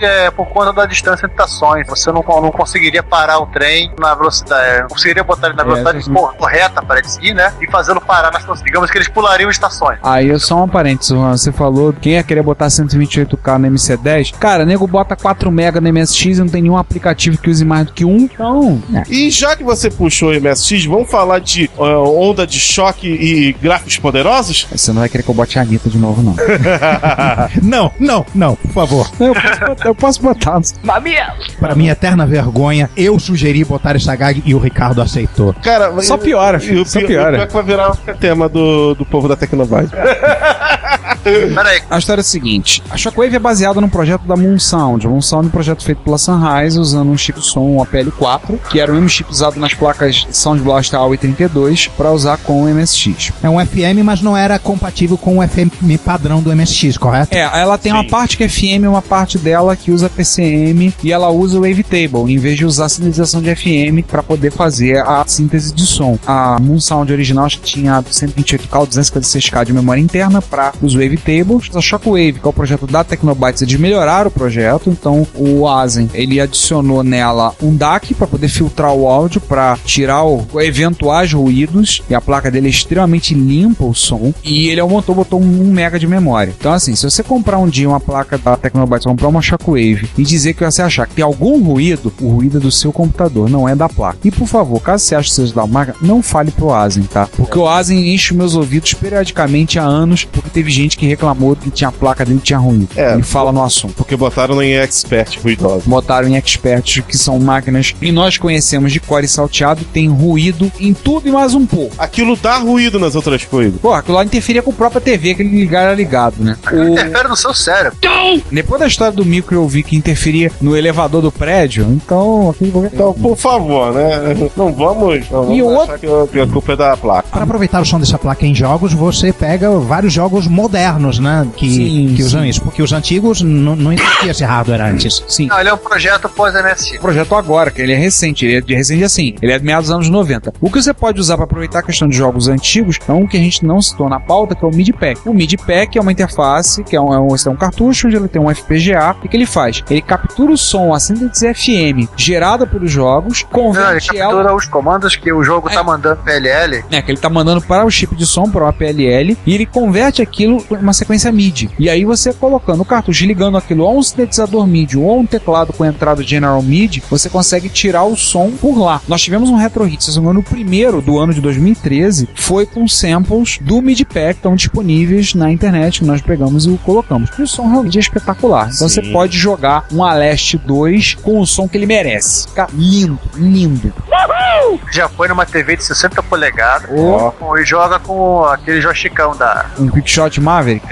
é por conta da distância entre estações. Você não conseguiria parar o trem na velocidade. Não conseguiria botar ele na velocidade correta para ele seguir, né? E fazê-lo parar nas estações. Digamos que eles pulariam estações. Aí, só um parênteses, você falou quem é aquele querer botar 128K no MC10. Cara, nego bota 4 MB no MSX e não tem nenhum aplicativo que use mais do que um. Então... E já que você puxou o MSX, vamos falar de onda de choque e gráficos poderosos? Você não vai querer que eu bote a Anitta de novo, não. Não, por favor. Eu posso botar. Pra minha eterna vergonha, eu sugeri botar essa gag e o Ricardo aceitou. Cara, Só piora, filho. Só piora. O pior é que vai virar o tema do povo da Tecnobyte. Peraí. A história é a seguinte: a Shockwave é baseada num projeto da Moon Sound. A Moon Sound é um projeto feito pela Sunrise usando um chip de som APL4, que era o mesmo chip usado nas placas Sound Blaster AW32 para usar com o MSX. É um FM, mas não era compatível com o FM padrão do MSX, correto? Ela tem uma parte que é FM e uma parte dela que usa PCM, e ela usa o Wavetable em vez de usar a sinalização de FM para poder fazer a síntese de som. A Moon Sound original acho que tinha 128K ou 256K de memória interna para os Wavetables. A Shockwave, que é o projeto da Tecnobytes, eles melhoraram o projeto, então o Asen, ele adicionou nela um DAC para poder filtrar o áudio, para tirar eventuais ruídos, e a placa dele é extremamente limpa o som, e ele botou 1 MB de memória. Então assim, se você comprar um dia uma placa da Tecnobytes, comprar uma Shockwave e dizer que você achar que tem algum ruído, o ruído é do seu computador, não é da placa. E por favor, caso você ache que seja da marca, não fale pro Asen, tá? Porque o Asen enche meus ouvidos periodicamente há anos, porque teve gente que reclamou que tinha a placa dele que tinha ruído. Ele fala no assunto. Porque botaram em Expert ruidoso. Botaram em Expert, que são máquinas que nós conhecemos de core salteado, tem ruído em tudo e mais um pouco. Aquilo dá ruído nas outras coisas. Pô, aquilo lá interferia com a própria TV, aquele ligar era ligado, né? Interfere no seu cérebro. Depois da história do micro eu vi que interferia no elevador do prédio, então... Então, por favor, né? Não vamos achar que a culpa é da placa. Para aproveitar o som dessa placa em jogos, você pega vários jogos modernos, né? Que usam isso. Porque os antigos não existia esse hardware antes. Sim. Não, ele é um projeto pós-MSX. O projeto agora, que ele é recente, ele é de recente assim, ele é de meados dos anos 90. O que você pode usar para aproveitar a questão de jogos antigos é um que a gente não citou na pauta, que é o MIDI Pack. O MIDI Pack é uma interface, que é um cartucho onde ele tem um FPGA. E o que ele faz? Ele captura o som, a síntese FM gerada pelos jogos, converte ele captura os comandos que o jogo tá mandando PLL. Que ele tá mandando para o chip de som, para uma PLL, e ele converte aquilo em uma sequência MIDI. E aí você colocando o cartucho, ligando aquilo a um sintetizador MIDI ou a um teclado com entrada General MIDI, você consegue tirar o som por lá. Nós tivemos um retro hit, se não me engano, o primeiro do ano de 2013 foi com samples do MIDI Pack, que estão disponíveis na internet, que nós pegamos e colocamos. E o som realmente é espetacular. Então você pode jogar um Aleste 2 com o som que ele merece. Fica lindo. Já foi numa TV de 60 polegadas e joga com aquele joystickão da... Um Quickshot Maverick?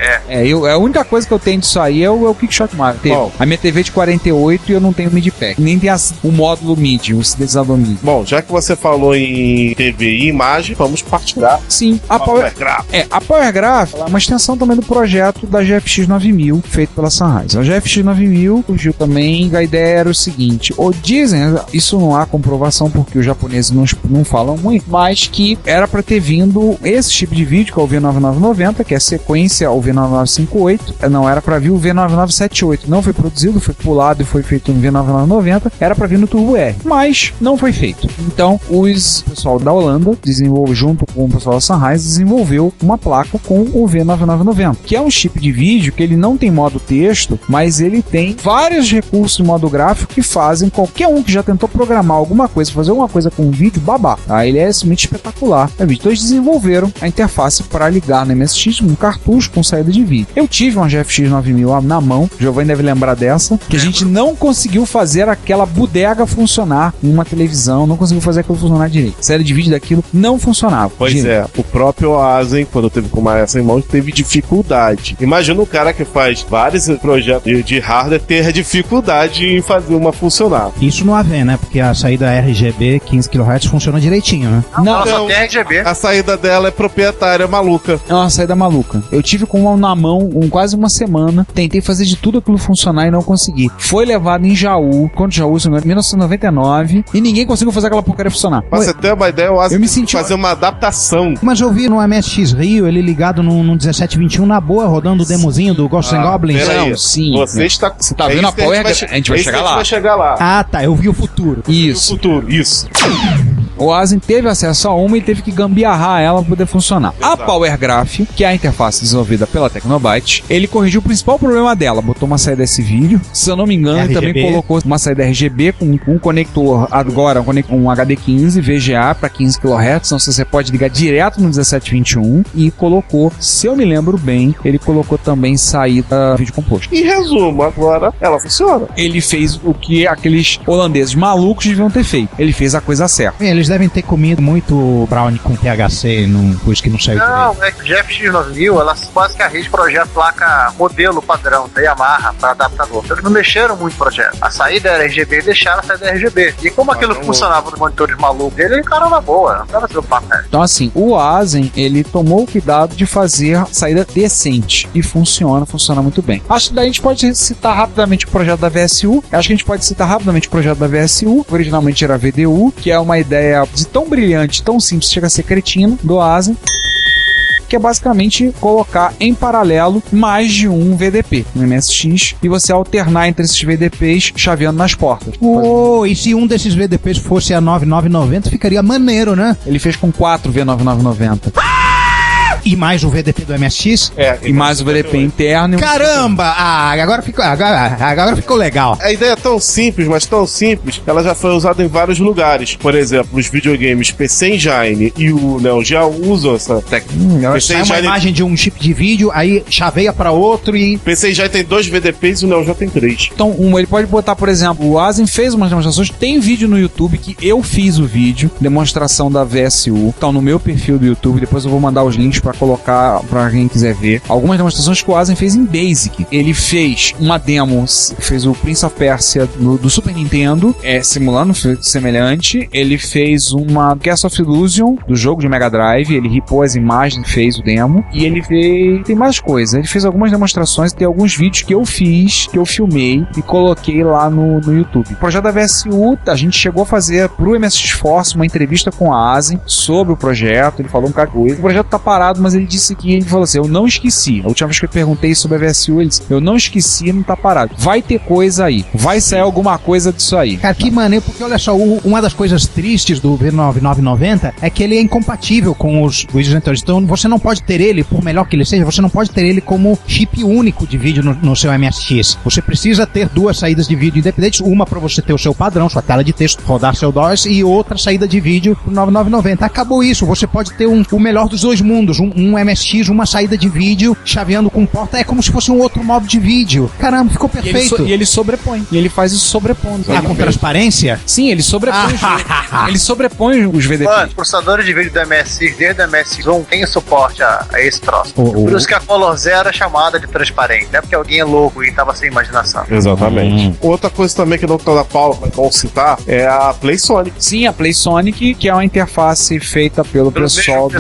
A única coisa que eu tenho disso aí é o Quickshot Maverick. A minha TV é de 48 e eu não tenho MIDI Pack. Nem tem o módulo MIDI, o sintetizador MIDI. Bom, já que você falou em TV e imagem, vamos partilhar. Sim, a PowerGraph. A PowerGraph é uma extensão também do projeto da GFX 9000, feito pela Sunrise. A GFX 9000 surgiu também, a ideia era o seguinte, dizem, isso não há comprovação porque os japoneses não falam muito, mas que era para ter vindo esse tipo de vídeo, que é o V9990, que é a sequência ao V9958, não era para vir o V9978, não foi produzido, foi pulado e foi feito no V9990, era para vir no Turbo R, mas não foi feito. Então, o pessoal da Holanda desenvolveu, junto com o pessoal da Sunrise, desenvolveu uma placa com o V9990, que é um chip de vídeo que ele não tem modo texto, mas ele tem vários recursos de modo gráfico que fazem qualquer um que já tentou programar alguma coisa, fazer alguma coisa com um vídeo, babar. Ele é simplesmente espetacular. Então eles desenvolveram a interface para ligar no MSX um cartucho com saída de vídeo. Eu tive uma GFX 9000 na mão, o Giovanni deve lembrar dessa, que a gente não conseguiu fazer aquela bodega funcionar em uma televisão, não conseguiu fazer aquilo funcionar direito. A série de vídeo daquilo não funcionava. Pois o próprio Asen, quando teve com essa em mãos, teve dificuldade. Imagina um cara que faz vários projetos de hardware ter dificuldade em fazer uma funcionar. Isso no AV, né? Porque a saída RGB 15 kHz funciona direitinho, né? Não, só tem RGB. A saída dela é proprietária, maluca. É uma saída maluca. Eu tive com uma na mão quase uma semana, tentei fazer de tudo aquilo funcionar e não consegui. Foi levado em Jaú, em 1999, e ninguém conseguiu fazer aquela porcaria funcionar. Pra você ter uma ideia, eu me senti fazer uma adaptação. Mas eu vi no MSX Rio, ele ligado num 1721 na boa, rodando o demozinho do Ghosts and Goblins. Não, sim. Você tá vendo a Power? A gente vai chegar lá. Ah, tá. Eu vi o futuro. Isso. Isso. O Asen teve acesso a uma e teve que gambiarrar ela para poder funcionar. A PowerGraph, que é a interface desenvolvida pela Tecnobyte, ele corrigiu o principal problema dela, botou uma saída S-Video, se eu não me engano, ele também colocou uma saída RGB com um conector agora, um HD15 VGA para 15 kHz, então você pode ligar direto no 1721 e colocou, se eu me lembro bem, ele colocou também saída vídeo composto. Em resumo, agora ela funciona. Ele fez o que aqueles holandeses malucos deviam ter feito. Ele fez a coisa certa. Eles devem ter comido muito brownie com THC, coisa que não saiu direito. Não, é que o GFX9000, ela quase que arrisca projeto placa modelo padrão da Yamaha para adaptador. Eles não mexeram muito no projeto. A saída era RGB e deixaram a saída RGB. E como aquilo funcionava nos monitores malucos dele, ele encarou na boa. Não tava se preocupado, né? Então assim, o Asen, ele tomou o cuidado de fazer saída decente. E funciona muito bem. Acho que daí a gente pode citar rapidamente o projeto da VSU. Acho que a gente pode citar rapidamente o projeto da VSU. Originalmente era VDU, que é uma ideia de tão brilhante, tão simples, chega a ser cretino, do Asen, que é basicamente colocar em paralelo mais de um VDP no MSX e você alternar entre esses VDPs chaveando nas portas. E se um desses VDPs fosse a 9990, ficaria maneiro, né? Ele fez com 4 V9990. E mais o VDP do MSX? E mais o VDP interno. Caramba! Agora ficou legal. A ideia é tão simples, mas tão simples, ela já foi usada em vários lugares. Por exemplo, os videogames PC Engine e o Neo Geo usam essa técnica. Sai uma imagem de um chip de vídeo, aí chaveia pra outro e... PC Engine tem 2 VDPs e o Neo Geo tem 3. Então, ele pode botar, por exemplo, o Asen fez umas demonstrações, tem vídeo no YouTube que eu fiz o vídeo, demonstração da VSU, então no meu perfil do YouTube, depois eu vou mandar os links pra colocar pra quem quiser ver. Algumas demonstrações que o Asen fez em Basic. Ele fez uma demo, fez o Prince of Persia do Super Nintendo, simulando semelhante. Ele fez uma Castle of Illusion do jogo de Mega Drive, ele ripou as imagens, fez o demo, e ele fez... tem mais coisas. Ele fez algumas demonstrações, tem alguns vídeos que eu fiz, que eu filmei e coloquei lá no YouTube. O projeto da VSU, a gente chegou a fazer pro MSX Force uma entrevista com a Asen sobre o projeto, ele falou um cara coisa. O projeto tá parado, mas ele disse que, ele falou assim, eu não esqueci. A última vez que eu perguntei sobre a VSU, ele disse, eu não esqueci, não tá parado. Vai ter coisa aí. Vai sair alguma coisa disso aí. Cara, que maneiro, porque olha só, uma das coisas tristes do V9990 é que ele é incompatível com os editores. Então você não pode ter ele, por melhor que ele seja, você não pode ter ele como chip único de vídeo no seu MSX. Você precisa ter 2 saídas de vídeo independentes, uma para você ter o seu padrão, sua tela de texto, rodar seu DOS, e outra saída de vídeo pro 9990. Acabou isso, você pode ter o melhor dos dois mundos, um MSX, uma saída de vídeo, chaveando com porta, é como se fosse um outro modo de vídeo. Caramba, ficou perfeito. E ele sobrepõe. E ele faz isso sobrepondo. Com transparência? Sim, ele sobrepõe. Ele sobrepõe os VDP. Mano, os processadores de vídeo do MSX, desde o MSX1, tem suporte a esse troço. Por isso que a Color Zero é chamada de transparente. Não é porque alguém é louco e tava sem imaginação. Exatamente. Outra coisa também que o Dr. da Paula vai citar é a PlaySonic. Sim, a PlaySonic, que é uma interface feita pelo pessoal do...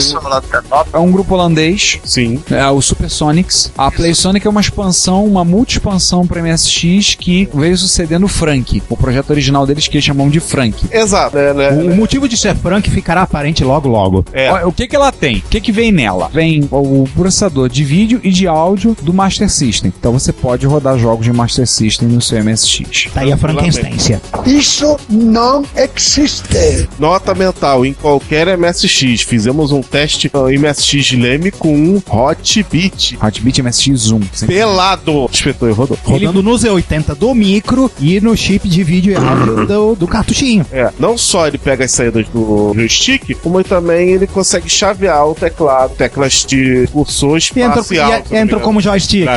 É um grupo holandês. Sim. É o Supersonics. A PlaySonic é uma expansão, uma multi-expansão para MSX que veio sucedendo o Frank. O projeto original deles que eles chamam de Frank. Exato. O motivo de ser Frank ficará aparente logo. O que ela tem? O que vem nela? Vem o processador de vídeo e de áudio do Master System. Então você pode rodar jogos de Master System no seu MSX. Tá aí a Frankenstência. Isso não existe. Nota mental, em qualquer MSX. Fizemos um teste MSX Leme com um Hotbit. Hotbit MSX1. Pelado. Espetou e rodou. Rodando no Z80 do micro e no chip de vídeo e áudio do cartuchinho. Não só ele pega as saídas do joystick, como também ele consegue chavear o teclado, teclas de cursor espacial. Entra como joystick.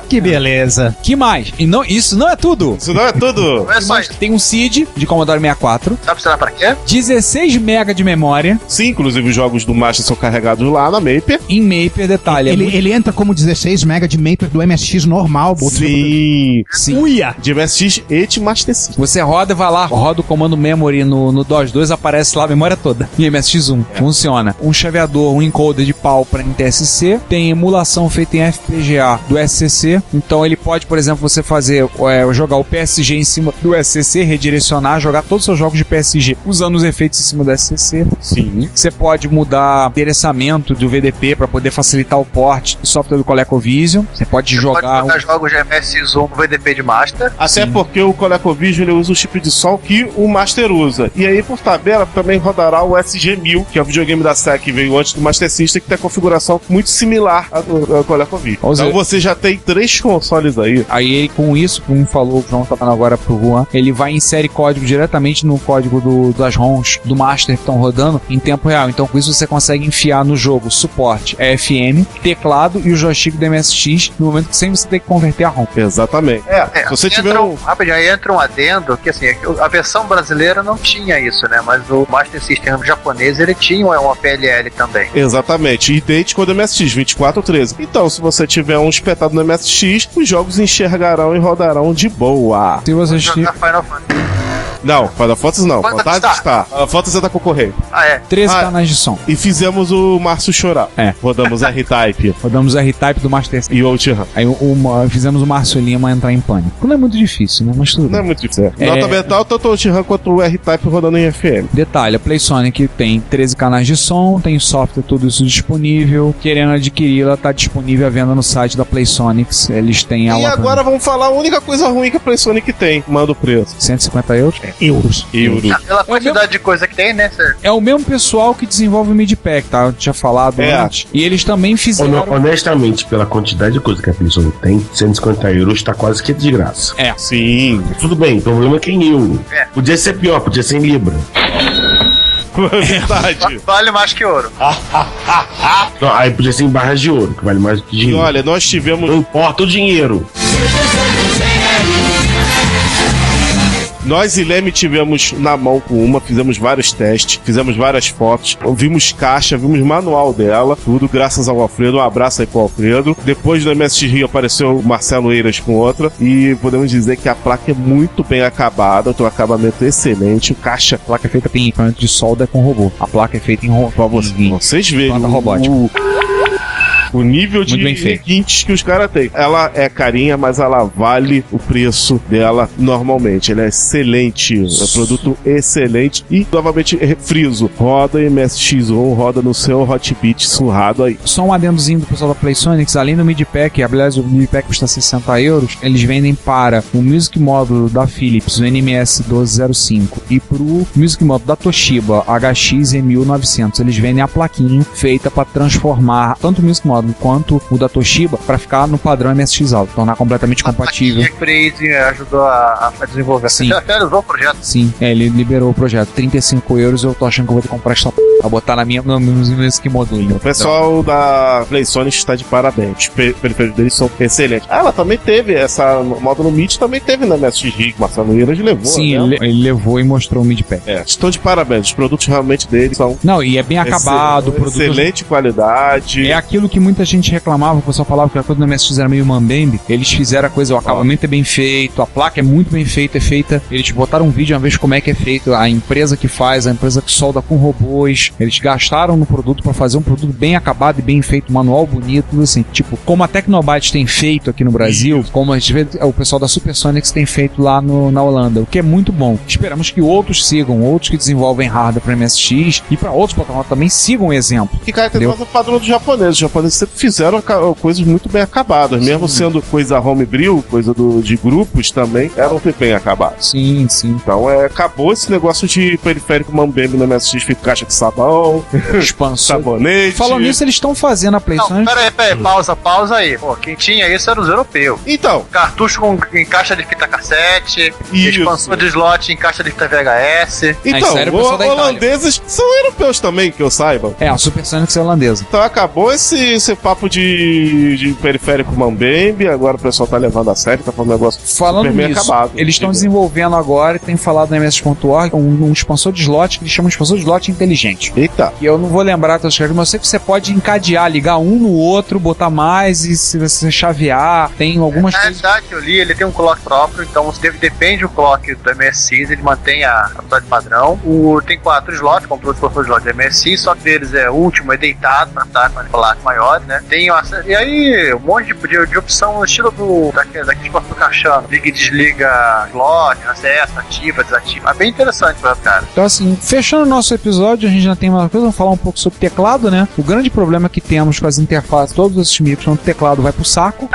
Que beleza. Que mais? E não, isso não é tudo. Isso não é tudo. Não é só isso. Tem um CID de Commodore 64. Sabe precisar pra quê? 16 MB de memória. Sim, inclusive os jogos do Master são carregados lá na Maper. Em Maper, detalhe. Ele entra como 16 MB de Maper do MSX normal. Sim. Uia! De MSX e de Master System. Você roda e vai lá, roda o comando memory no DOS 2, aparece lá a memória toda. E MSX1. Funciona. Um chaveador, um encoder de PAL para NTSC. Tem emulação feita em FPGA do SCC. Então ele pode, por exemplo, você fazer jogar o PSG em cima do SCC, redirecionar, jogar todos os seus jogos de PSG usando os efeitos em cima do SCC. Sim. Você pode mudar o endereçamento do VDP para poder facilitar o port do software do ColecoVision. Você pode jogar jogos de MSX1 com VDP de Master. Até porque o ColecoVision ele usa o chip de som que o Master usa. E aí, por tabela, também rodará o SG-1000, que é o videogame da SEC que veio antes do Master System, que tem a configuração muito similar ao ColecoVision. Então você já tem 3 consoles aí. Aí ele, com isso, como falou, o João tá falando agora pro Juan, ele vai inserir código diretamente no código das ROMs do Master que estão rodando em tempo real. Então com isso você consegue enfiar no jogo suporte FM, teclado e o joystick do MSX no momento que sem você ter que converter a ROM. Exatamente. Se você tiver rapidinho, aí entra um adendo que assim, a versão brasileira não tinha isso, né? Mas o Master System japonês ele tinha uma PLL também. Exatamente, idêntico ao do MSX 2413. Então, se você tiver um espetado no MSX, os jogos enxergarão e rodarão de boa. Se você jogar Final Fantasy. Não, Final Fantasy não. Fantasy Star. Final Fantasy é da concorrente. 13 canais de som. E fizemos o Márcio chorar. Rodamos R-Type. Rodamos R-Type do Master System. E o OutRun. Aí fizemos o Márcio Lima entrar em pânico. Não é muito difícil, né? Mas tudo bem. Não é muito difícil. Nota mental, tanto o OutRun quanto o R-Type rodando em FM. Detalhe, a PlaySonic tem 13 canais de som, tem software, tudo isso disponível. Querendo adquirir, ela tá disponível à venda no site da PlaySonics. Eles têm E agora vamos falar a única coisa ruim que a PlaySonic tem. Manda o preço. 150 euros? Euros. Pela quantidade de coisa que tem, né? É o mesmo pessoal que desenvolve o MIDI-Pack, tá? Eu tinha falado antes. E eles também fizeram... Honestamente, pela quantidade de coisa que a PlaySonic tem, 150 euros tá quase que de graça. Sim. Tudo bem, o problema é que é em euro. Podia ser pior, podia ser em Libra. Verdade. Vale mais que ouro. Não, aí podia ser em barras de ouro, que vale mais do que dinheiro. E olha, nós tivemos... Não importa o dinheiro. Nós e Leme tivemos na mão com uma, fizemos vários testes, fizemos várias fotos, vimos caixa, vimos manual dela, tudo graças ao Alfredo. Um abraço aí pro Alfredo. Depois do MSX Rio apareceu o Marcelo Eiras com outra, e podemos dizer que a placa é muito bem acabada, tem um acabamento excelente. Caixa, a placa é feita em equipamento de solda com robô. A placa é feita em robô. Vocês veem o nível de requintes que os caras têm. Ela é carinha, mas ela vale o preço dela normalmente. Ela é excelente, é um produto excelente. E, novamente, friso, roda em MSX1, roda no seu Hotbit surrado aí. Só um adendozinho do pessoal da PlaySonics, além do MIDI-Pack, aliás, o MIDI-Pack custa 60 euros, eles vendem para o Music Módulo da Philips, o NMS 1205, e pro Music Módulo da Toshiba, HX-M1900, eles vendem a plaquinha feita para transformar tanto o Music Módulo quanto o da Toshiba para ficar no padrão MSX Alto, tornar completamente compatível. A Crazy ajudou a desenvolver. Sim. Você já usou o projeto? Sim, ele liberou o projeto. 35 euros, eu tô achando que eu vou ter que comprar essa pra botar no Music Module. O pessoal da PlaySonic está de parabéns. Os periféricos deles são excelentes. Ela também teve essa módulo MIDI, também teve na MSX Rig, Marcelo Eiras levou. Sim, né? ele levou e mostrou o MIDI-Pack. Estão de parabéns. Os produtos realmente deles são... Não, e é bem acabado. Excelente qualidade. É aquilo que muita gente reclamava, o pessoal falava que a coisa do MSX era meio mambembe. Eles fizeram a coisa, o acabamento é bem feito, a placa é muito bem feita, eles botaram um vídeo uma vez como é que é feito, a empresa que faz, a empresa que solda com robôs, eles gastaram no produto para fazer um produto bem acabado e bem feito, manual bonito, tudo assim, tipo, como a Tecnobytes tem feito aqui no Brasil, como a gente vê o pessoal da Supersonics tem feito lá na Holanda, o que é muito bom. Esperamos que outros sigam, outros que desenvolvem hardware para MSX e para outros plataformas também sigam o exemplo. Que caracteriza o padrão dos japoneses. Os japoneses sempre fizeram coisas muito bem acabadas, mesmo sendo coisa homebrew, coisa de grupos também, eram bem acabadas. Sim. Então acabou esse negócio de periférico mambembe no MSX, fica caixa de sabão, sabonete. Falando nisso, eles estão fazendo a PlayStation. Não, peraí, pausa aí. Pô, quem tinha isso eram os europeus. Então. Cartucho em caixa de fita cassete, expansor de slot em caixa de fita VHS. Então, os holandeses são europeus também, que eu saiba. A Supersonics é holandesa. Então acabou esse papo de periférico mambembe, agora o pessoal tá levando a sério, tá falando um negócio super bem nisso, acabado. Eles estão desenvolvendo agora, e tem falado na MS.org, um expansor de slot que eles chamam de expansor de slot inteligente. Eita. E eu não vou lembrar todas as coisas, mas eu sei que você pode encadear, ligar um no outro, botar mais e se você chavear, tem algumas coisas. Na realidade, eu li, ele tem um clock próprio, então depende do clock do MSX, ele mantém a velocidade padrão. Tem 4 slots, como todos os expansores de slot do MSX, só que deles o último é deitado para estar com a placa maior. teclado, né? E aí, um monte de opção no estilo daquele do caixão. Liga e desliga slot, acessa, ativa, desativa. É bem interessante, cara. Então, assim, fechando o nosso episódio, a gente já tem uma coisa, vamos falar um pouco sobre teclado, né? O grande problema que temos com as interfaces, todos esses micros, quando o teclado vai pro saco.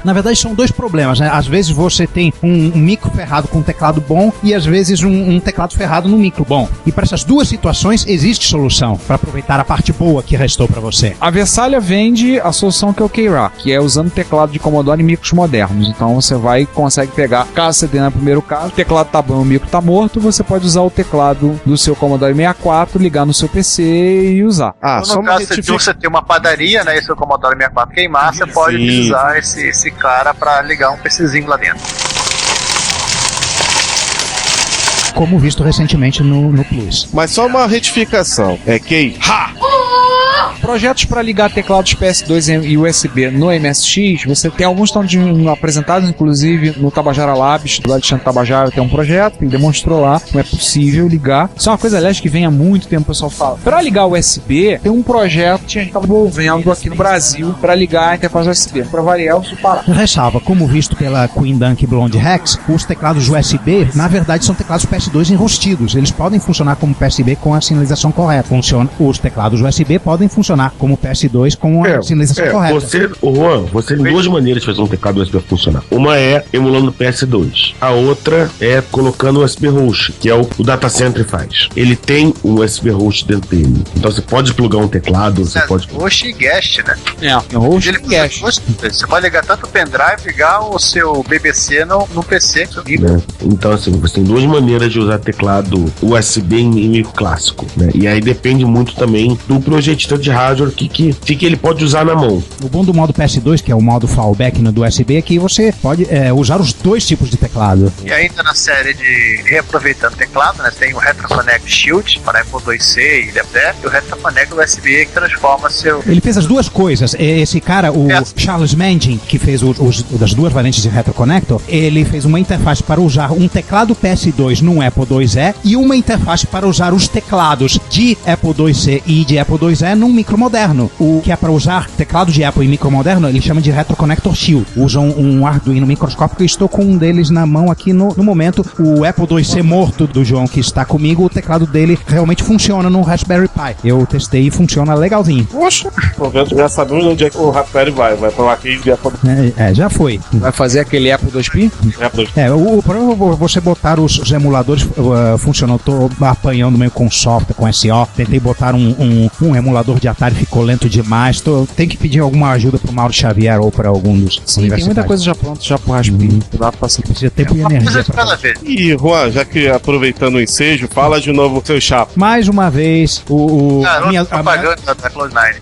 Na verdade, são dois problemas, né? Às vezes você tem um micro ferrado com um teclado bom e às vezes um teclado ferrado num micro bom. E para essas duas situações existe solução para aproveitar a parte boa que restou para você. A Versalia vende a solução que é o Keyrah, que é usando teclado de Commodore em micros modernos. Então você consegue pegar, caso você tenha no primeiro caso, o teclado tá bom, o micro tá morto, você pode usar o teclado do seu Commodore 64, ligar no seu PC e usar. Então, no caso, se você tem uma padaria, né, e seu Commodore 64 queimar, você pode utilizar esse cara para ligar um PCzinho lá dentro. Como visto recentemente no Plus. Mas só uma retificação. É Keyrah. Projetos para ligar teclados PS2 e USB no MSX, você tem alguns estão apresentados, inclusive no Tabajara Labs, do Alexandre Tabajara tem um projeto, ele demonstrou lá como é possível ligar. Isso é uma coisa, aliás, que vem há muito tempo o pessoal fala. Para ligar o USB, tem um projeto que a gente está desenvolvendo aqui no Brasil para ligar a interface USB, para variar o Supará. Ressalva, como visto pela Queen Dunk Blonde Rex, os teclados USB, na verdade, são teclados PS2 enrostidos. Eles podem funcionar como PSB com a sinalização correta. Os teclados USB podem funcionar como PS2 com a sinalização correta. Você tem duas maneiras de fazer um teclado USB funcionar. Uma é emulando o PS2. A outra é colocando o USB host, que é o Data Center faz. Ele tem um USB host dentro dele. Então você pode plugar um teclado, você pode... Host e guest, né? Host e guest. Você pode ligar tanto o pendrive, ligar o seu BBC no PC. Né? Então, assim, você tem duas maneiras de usar teclado USB em micro clássico, né? E aí depende muito também do projetista de hardware que ele pode usar na mão. O bom do modo PS2, que é o modo fallback do USB, é que você pode usar os dois tipos de teclado. E ainda na série de reaproveitando teclado, né? Tem o RetroConnect Shield para Apple IIc e DevDev, e o RetroConnect USB que transforma seu... Ele fez as duas coisas. Esse cara, o Charles Mangin, que fez das duas variantes de RetroConnector, ele fez uma interface para usar um teclado PS2 num Apple IIe e uma interface para usar os teclados de Apple IIc e de Apple IIe num micro moderno. O que é para usar teclado de Apple em micro moderno, ele chama de RetroConnector Shield. Usam um Arduino microscópico e estou com um deles na mão aqui no momento. O Apple IIc morto do João que está comigo, o teclado dele realmente funciona no Raspberry Pi. Eu testei e funciona legalzinho. Poxa, já sabemos onde é que o Raspberry vai para lá que já foi. Vai fazer aquele Apple 2P? O problema é você botar os emuladores funcionou. Tô apanhando meio com software, com SO. Tentei botar um emulador de Atari, ficou lento demais. Tem que pedir alguma ajuda pro Mauro Xavier ou para algum dos Sim, tem muita coisa já pronta, já pro Raspberry. Dá pra precisa tempo e energia pra fazer. E Juan, já que aproveitando o ensejo, fala de novo seu chapa. Mais uma vez,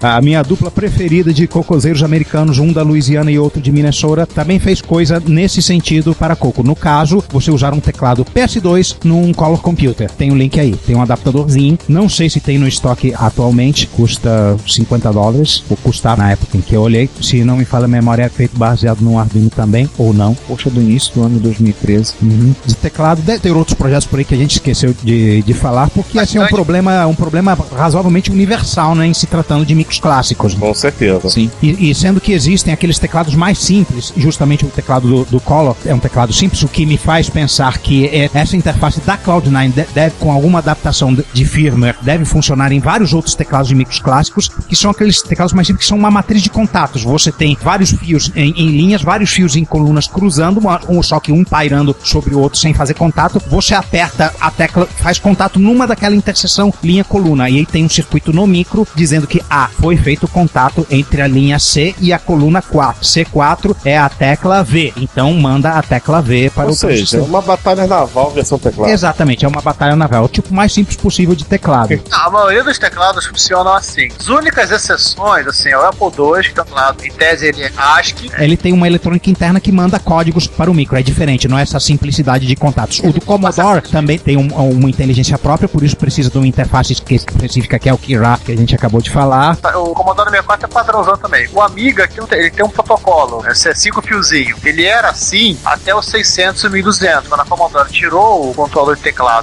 a minha dupla preferida de cocoseiros americanos, um da Louisiana e outro de Minnesota, também fez coisa nesse sentido para coco. No caso, você usar um teclado PS2 num Color Computer. Tem um link aí, tem um adaptadorzinho. Não sei se tem no estoque atualmente, custa $50, ou custar na época em que eu olhei. Se não me falha a memória, é feito baseado no Arduino também, ou não. Poxa, do início do ano de 2013. De teclado, deve ter outros projetos por aí que a gente esqueceu de falar, porque assim, é um problema razoavelmente universal, né, em se tratando de micros clássicos. Com certeza. Sim. E sendo que existem aqueles teclados mais simples, justamente o teclado do Color é um teclado simples, o que me faz pensar que essa interface da Cloud9 deve, com alguma adaptação de firmware, deve funcionar em vários outros teclados de micros clássicos, que são aqueles teclados mais simples, que são uma matriz de contatos. Você tem vários fios em linhas, vários fios em colunas cruzando, só que um pairando sobre o outro sem fazer contato. Você aperta a tecla, faz contato numa daquela interseção linha-coluna, e aí tem um circuito no micro dizendo que foi feito contato entre a linha C e a coluna 4. C4 é a tecla V, então manda a tecla V para Ou seja, é uma batalha naval versão teclado. Exatamente, é uma batalha naval, o tipo mais simples possível de teclado. A maioria dos teclados funcionam assim. As únicas exceções, assim, é o Apple II, que teclado, em tese ele é ASCII. Ele tem uma eletrônica interna que manda códigos para o micro, é diferente, não é essa simplicidade de contatos. O do Commodore também tem uma inteligência própria, por isso precisa de uma interface específica, que é o Keyrah, que a gente acabou de falar. O Commodore 64 é padrãozão também. O Amiga, ele tem um protocolo, é 5 fiozinhos. Ele era assim até os 600 e 1200, quando a Commodore tirou o controle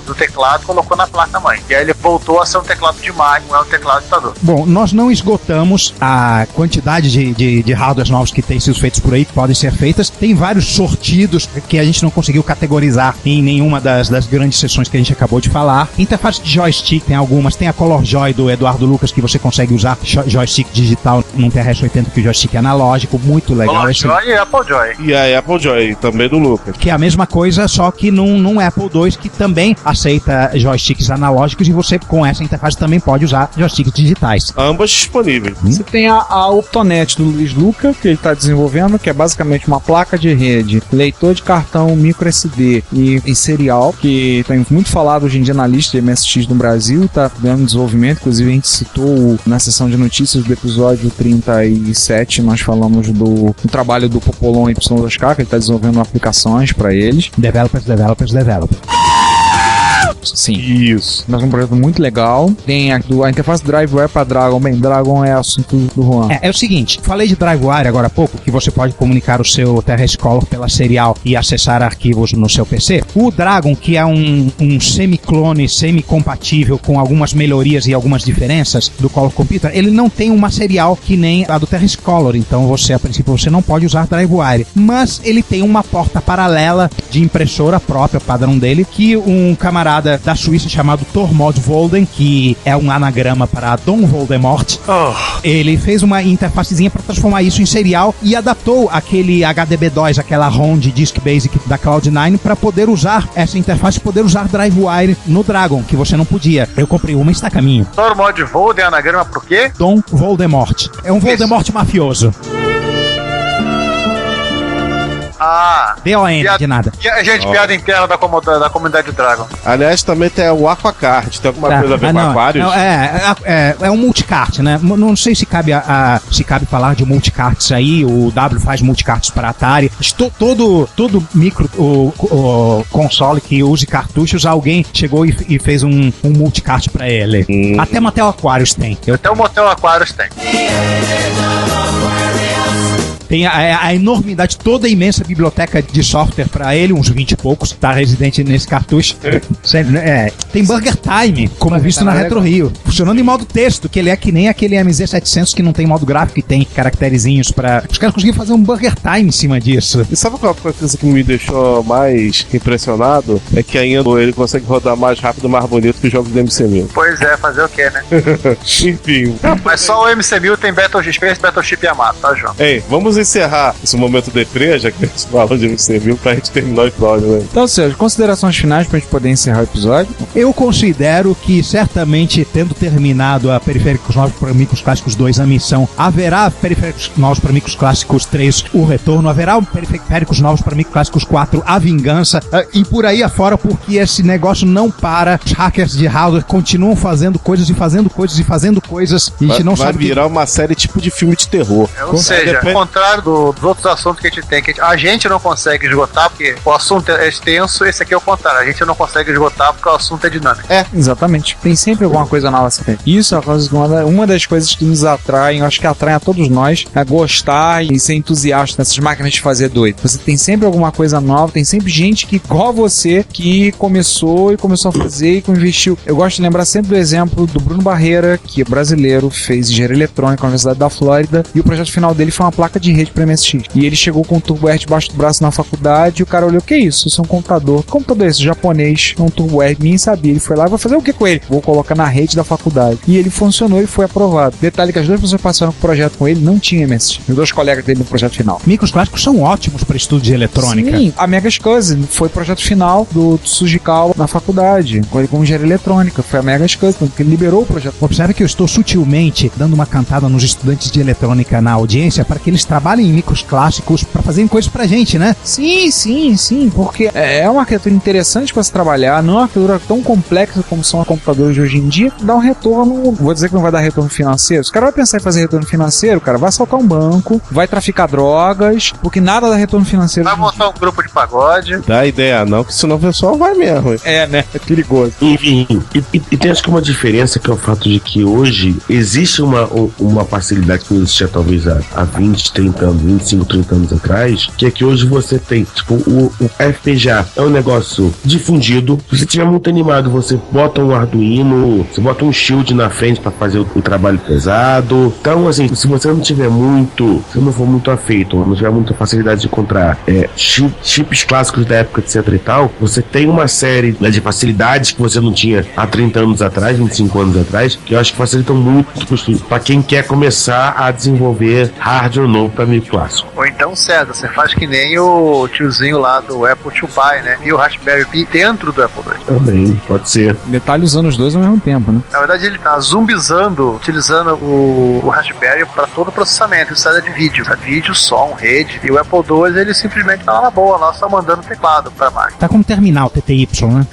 do teclado, colocou na placa-mãe. E aí ele voltou a ser um teclado de máquina, não é um teclado de computador. Bom, nós não esgotamos a quantidade de hardwares novos que têm sido feitos por aí, que podem ser feitas. Tem vários sortidos que a gente não conseguiu categorizar em nenhuma das grandes sessões que a gente acabou de falar. Interface de joystick tem algumas. Tem a Color Joy do Eduardo Lucas, que você consegue usar joystick digital num TRS-80, que o joystick é analógico, muito legal. Color Joy e Apple Joy. E a Apple Joy, também do Lucas. Que é a mesma coisa, só que num Apple II, que também aceita joysticks analógicos, e você, com essa interface, também pode usar joysticks digitais. Ambas disponíveis. Você tem a Optonet do Luiz Luca, que ele está desenvolvendo, que é basicamente uma placa de rede, leitor de cartão micro SD e serial, que tem muito falado hoje em dia na lista de MSX no Brasil, está dando desenvolvimento. Inclusive a gente citou na sessão de notícias do episódio 37, nós falamos do trabalho do Popolon Y2K, que ele está desenvolvendo aplicações para eles. Developers. Sim. Isso. Mas um projeto muito legal. Tem a interface DriveWire para Dragon. Bem, Dragon é assunto do Juan. É o seguinte, falei de DriveWire agora há pouco, que você pode comunicar o seu TRS Color pela serial e acessar arquivos no seu PC. O Dragon, que é um semi-clone, semi-compatível, com algumas melhorias e algumas diferenças do Color Computer, ele não tem uma serial que nem a do TRS Color, então você, a princípio, você não pode usar DriveWire. Mas ele tem uma porta paralela de impressora própria, padrão dele, que um camarada da Suíça chamado Tormod Volden, que é um anagrama para Dom Voldemort, ele fez uma interfacezinha para transformar isso em serial e adaptou aquele HDB2, aquela ROM de Disk Basic da Cloud9, para poder usar essa interface, poder usar DriveWire no Dragon, que você não podia. Eu comprei uma, está a caminho. Tormod Volden, anagrama por quê? Dom Voldemort. É um Voldemort mafioso. D-O-N, de nada. Piada interna da comunidade Dragon. Aliás, também tem o Aquacard. Tem alguma coisa a ver com aquários? É um multicart, né? Não sei se cabe falar de multicarts aí. O W faz multicarts para Atari. Todo micro o console que use cartuchos, alguém chegou e fez um multicart para ele. Até Motel Aquarius tem. Até o Motel Aquarius tem. Tem a enormidade, toda a imensa biblioteca de software pra ele, uns 20 e poucos, tá residente nesse cartucho. Tem Burger Time, como visto na Retro Rio, funcionando em modo texto, que ele é que nem aquele MZ700 que não tem modo gráfico e tem caracterizinhos pra... Os caras conseguiram fazer um Burger Time em cima disso. E sabe qual a coisa que me deixou mais impressionado? É que ainda ele consegue rodar mais rápido e mais bonito que os jogos do MC1000. Pois é, fazer o quê, né? Enfim. Mas só o MC1000 tem Battleship Space, Battleship Yamato, tá, João? Ei, vamos encerrar esse momento deprê, já que a gente falou de MC1000, pra gente terminar o episódio, né? Então, Sérgio, considerações finais pra gente poder encerrar o episódio? Eu considero que, certamente, tendo terminado a Periféricos Novos para Micros Clássicos 2, a missão, haverá Periféricos Novos para Micros Clássicos 3, o retorno, haverá Periféricos Novos para Micros Clássicos 4, a vingança, e por aí afora, porque esse negócio não para. Os hackers de hardware continuam fazendo coisas, e a gente não sabe... Vai virar uma série tipo de filme de terror. Ou seja, ao contrário dos outros assuntos que a gente tem, que a gente não consegue esgotar, porque o assunto é extenso, esse aqui é o contrário. A gente não consegue esgotar porque o assunto é dinâmico. Exatamente. Tem sempre alguma coisa nova a ser feita. Isso é uma das coisas que nos atraem, eu acho que atraem a todos nós, é gostar e ser entusiasta dessas máquinas de fazer doido. Você tem sempre alguma coisa nova, tem sempre gente que, igual você, que começou a fazer e investiu. Eu gosto de lembrar sempre do exemplo do Bruno Barreira, que é brasileiro, fez engenharia eletrônica na Universidade da Flórida, e o projeto final dele foi uma placa de rede para MSX. E ele chegou com um Turbo R debaixo do braço na faculdade, e o cara olhou: o que é isso? Isso é um computador. Que computador é esse? Japonês, um Turbo R, ninguém sabia. Ele foi lá e vai fazer o que com ele? Vou colocar na rede da faculdade. E ele funcionou e foi aprovado. Detalhe que as duas pessoas passaram com o projeto com ele, não tinha MSX. Os dois colegas dele no projeto final. Micros clássicos são ótimos para estudo de eletrônica. Sim, a Mega SCSI foi o projeto final do Tsujikawa na faculdade, com engenharia eletrônica. Foi a Mega SCSI, que ele liberou o projeto. Observe que eu estou sutilmente dando uma cantada nos estudantes de eletrônica na audiência para que eles trabalhem em micros clássicos para fazerem coisas pra gente, né? Sim, porque é uma arquitetura interessante para se trabalhar, não é uma arquitetura tão complexa como são os computadores de hoje em dia. Dá um retorno, vou dizer que não vai dar retorno financeiro. Se o cara vai pensar em fazer retorno financeiro, cara, vai assaltar um banco, vai traficar drogas, porque nada dá retorno financeiro. Vai montar um grupo de pagode. Dá ideia não, que senão o pessoal vai mesmo. Né? É perigoso. Enfim, e tem acho que uma diferença, que é o fato de que hoje existe uma facilidade que não existia talvez há 20, 30 30 anos, 25, 30 anos atrás, que é que hoje você tem, tipo, o FPGA é um negócio difundido. Se você estiver muito animado, você bota um Arduino, você bota um Shield na frente para fazer o trabalho pesado. Então, assim, se você não tiver muito, se não for muito afeito, ou não tiver muita facilidade de encontrar chips clássicos da época, etc e tal, você tem uma série, né, de facilidades que você não tinha há 30 anos atrás, 25 anos atrás, que eu acho que facilitam muito para quem quer começar a desenvolver hardware novo para meio clássico. Ou então, César, você faz que nem o tiozinho lá do Apple II Pi, né? E o Raspberry Pi dentro do Apple II. Também, pode ser. Detalhe usando os dois ao mesmo tempo, né? Na verdade, ele tá zumbizando, utilizando o Raspberry para todo o processamento. Isso é de vídeo. É vídeo, som, rede. E o Apple II, ele simplesmente tá lá na boa, lá só mandando teclado pra máquina. Tá como terminal TTY, né?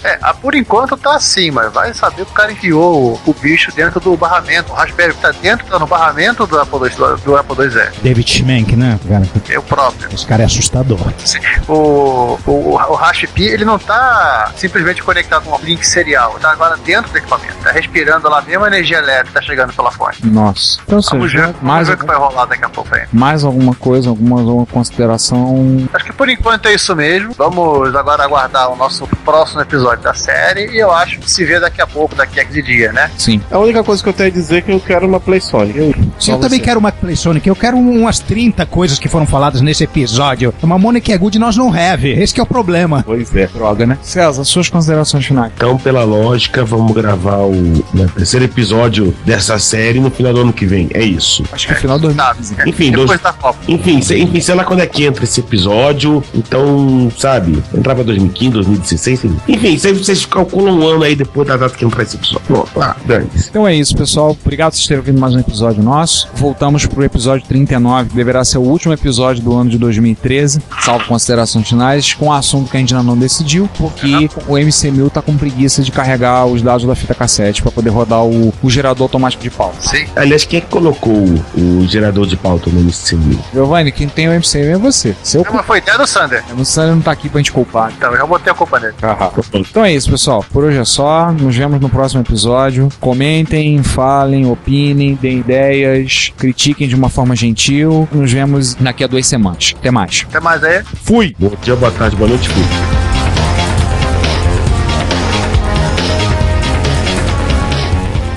Por enquanto tá assim, mas vai saber que o cara enfiou o bicho dentro do barramento. O Raspberry tá dentro, tá no barramento do Apple IIe. David Schmenck, né, cara? Eu próprio. Esse cara é assustador. Sim. O Raspi, ele não tá simplesmente conectado com um link serial, tá agora dentro do equipamento, tá respirando lá mesmo a energia elétrica que tá chegando pela fonte. Nossa. Então, Vamos ver o que vai rolar daqui a pouco aí. Mais alguma coisa, alguma consideração? Acho que por enquanto é isso mesmo. Vamos agora aguardar o nosso próximo episódio da série e eu acho que se vê daqui a pouco, daqui a 15 dias, né? Sim. A única coisa que eu tenho a dizer é que eu quero uma PlaySonic. Eu também quero uma PlaySonic. Eu quero umas 30 coisas que foram faladas nesse episódio. Uma Money é good nós não have. Esse que é o problema. Pois é. Droga, né? César, suas considerações finais. Então, pela lógica, vamos gravar o terceiro episódio dessa série no final do ano que vem. É isso. Acho que no final do ano. Enfim, depois da Copa. Enfim, sei lá quando é que entra esse episódio. Então, sabe, entrar pra 2015, 2016. Enfim, vocês calculam um ano aí depois da data que entrar esse episódio. Bom, dane-se. Então é isso, pessoal. Obrigado por vocês terem ouvido mais um episódio nosso. Voltamos pro episódio 39, que deverá ser o último episódio do ano de 2013, salvo considerações finais, com um assunto que a gente ainda não decidiu, porque o MC1000 tá com preguiça de carregar os dados da fita cassete para poder rodar o gerador automático de pauta. Sim. Aliás, quem é que colocou o gerador de pauta no MC1000? Giovanni, quem tem o MC1000 é você. Mas foi ideia do Sander. O Sander não tá aqui pra gente culpar. Então, eu já botei a culpa nele. Então é isso, pessoal. Por hoje é só. Nos vemos no próximo episódio. Comentem, falem, opinem, deem ideias, critiquem de uma forma gentil. Nos vemos daqui a 2 semanas. Até mais. Até mais aí. Fui! Bom dia, boa tarde, boa noite, fui.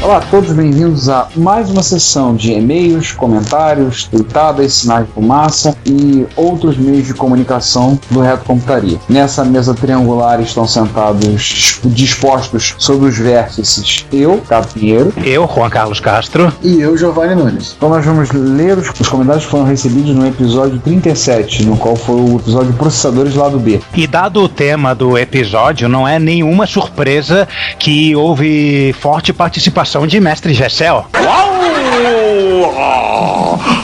Olá a todos, bem-vindos a mais uma sessão de e-mails, comentários, tweetadas, sinais de fumaça e outros meios de comunicação do Reto Computaria. Nessa mesa triangular estão sentados dispostos sobre os vértices eu, Caio Pinheiro, Eu, Juan Carlos Castro. E eu, Giovanni Nunes. Então nós vamos ler os comentários que foram recebidos no episódio 37, no qual foi o episódio Processadores Lado B. E dado o tema do episódio, não é nenhuma surpresa que houve forte participação de Mestre Gessel.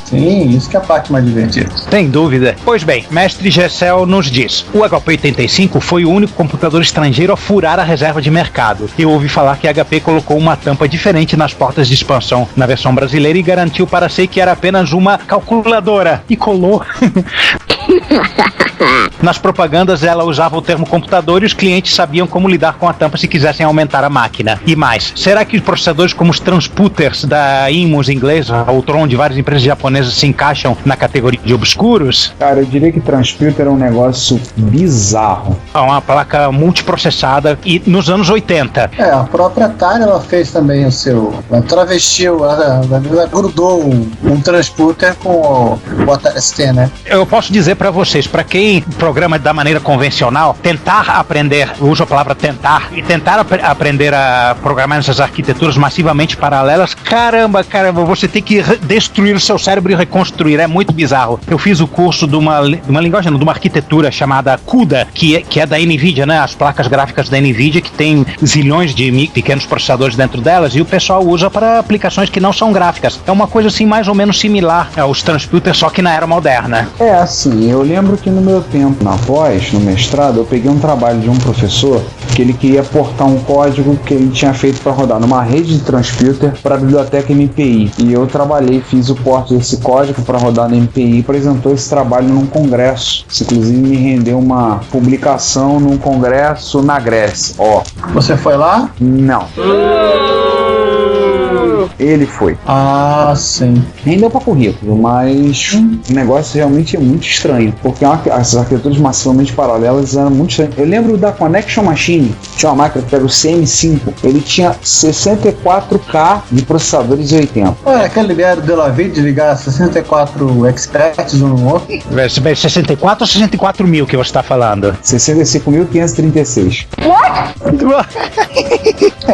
Sim, isso que é a parte mais divertida. Sem dúvida. Pois bem, Mestre Gessel nos diz: o HP 85 foi o único computador estrangeiro a furar a reserva de mercado. Eu ouvi falar que a HP colocou uma tampa diferente nas portas de expansão na versão brasileira e garantiu para si que era apenas uma calculadora. E colou. Nas propagandas ela usava o termo computador e os clientes sabiam como lidar com a tampa se quisessem aumentar a máquina. E mais, será que os processadores como os transputers da Inmus inglesa ou Tron de várias empresas japonesas se encaixam na categoria de obscuros? Cara, eu diria que transputer é um negócio bizarro. Uma placa multiprocessada e nos anos 80. A própria Atari ela fez também o seu. Ela travestiu, ela grudou um transputer com o Atari ST, né? Eu posso dizer para vocês, para quem programa da maneira convencional, tentar aprender, eu uso a palavra tentar, e tentar aprender a programar essas arquiteturas massivamente paralelas, caramba, você tem que destruir o seu cérebro e reconstruir, é muito bizarro. Eu fiz o curso de uma linguagem, de uma arquitetura chamada CUDA, que é da NVIDIA, né? As placas gráficas da NVIDIA, que tem zilhões de pequenos processadores dentro delas, e o pessoal usa para aplicações que não são gráficas. É uma coisa assim mais ou menos similar aos transputers, só que na era moderna. É assim, eu lembro que no meu tempo, na pós, no mestrado, eu peguei um trabalho de um professor que ele queria portar um código que ele tinha feito para rodar numa rede de transputer para a biblioteca MPI. E eu trabalhei, fiz o porte desse código para rodar no MPI e apresentou esse trabalho num congresso. Isso, inclusive, me rendeu uma publicação num congresso na Grécia. Ó. Você foi lá? Não. Ele foi. Ah, sim. Rendeu pra currículo, mas o negócio realmente é muito estranho, porque essas arquiteturas massivamente paralelas eram muito estranhas. Eu lembro da Connection Machine, tinha uma máquina que era o CM5, ele tinha 64K de processadores 80. Ué, aquela ideia do Delavid de ligar 64 experts um no outro? 64 ou 64 mil que você está falando? 65.536.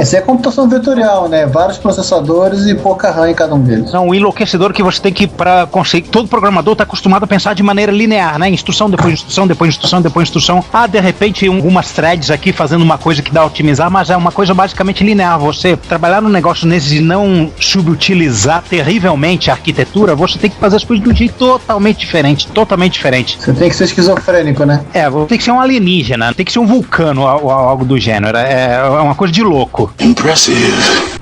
Isso é computação vetorial, né? Vários processadores e pouca RAM em cada um deles. Não, o enlouquecedor que você tem que, para conseguir, todo programador está acostumado a pensar de maneira linear, né? Instrução, depois instrução, depois instrução, depois instrução. De repente, algumas threads aqui fazendo uma coisa que dá a otimizar, mas é uma coisa basicamente linear. Você trabalhar num negócio nesse de não subutilizar terrivelmente a arquitetura, você tem que fazer as coisas de um jeito totalmente diferente, totalmente diferente. Você tem que ser esquizofrênico, né? Você tem que ser um alienígena, tem que ser um vulcano ou algo do gênero. É uma coisa de louco. Impressive.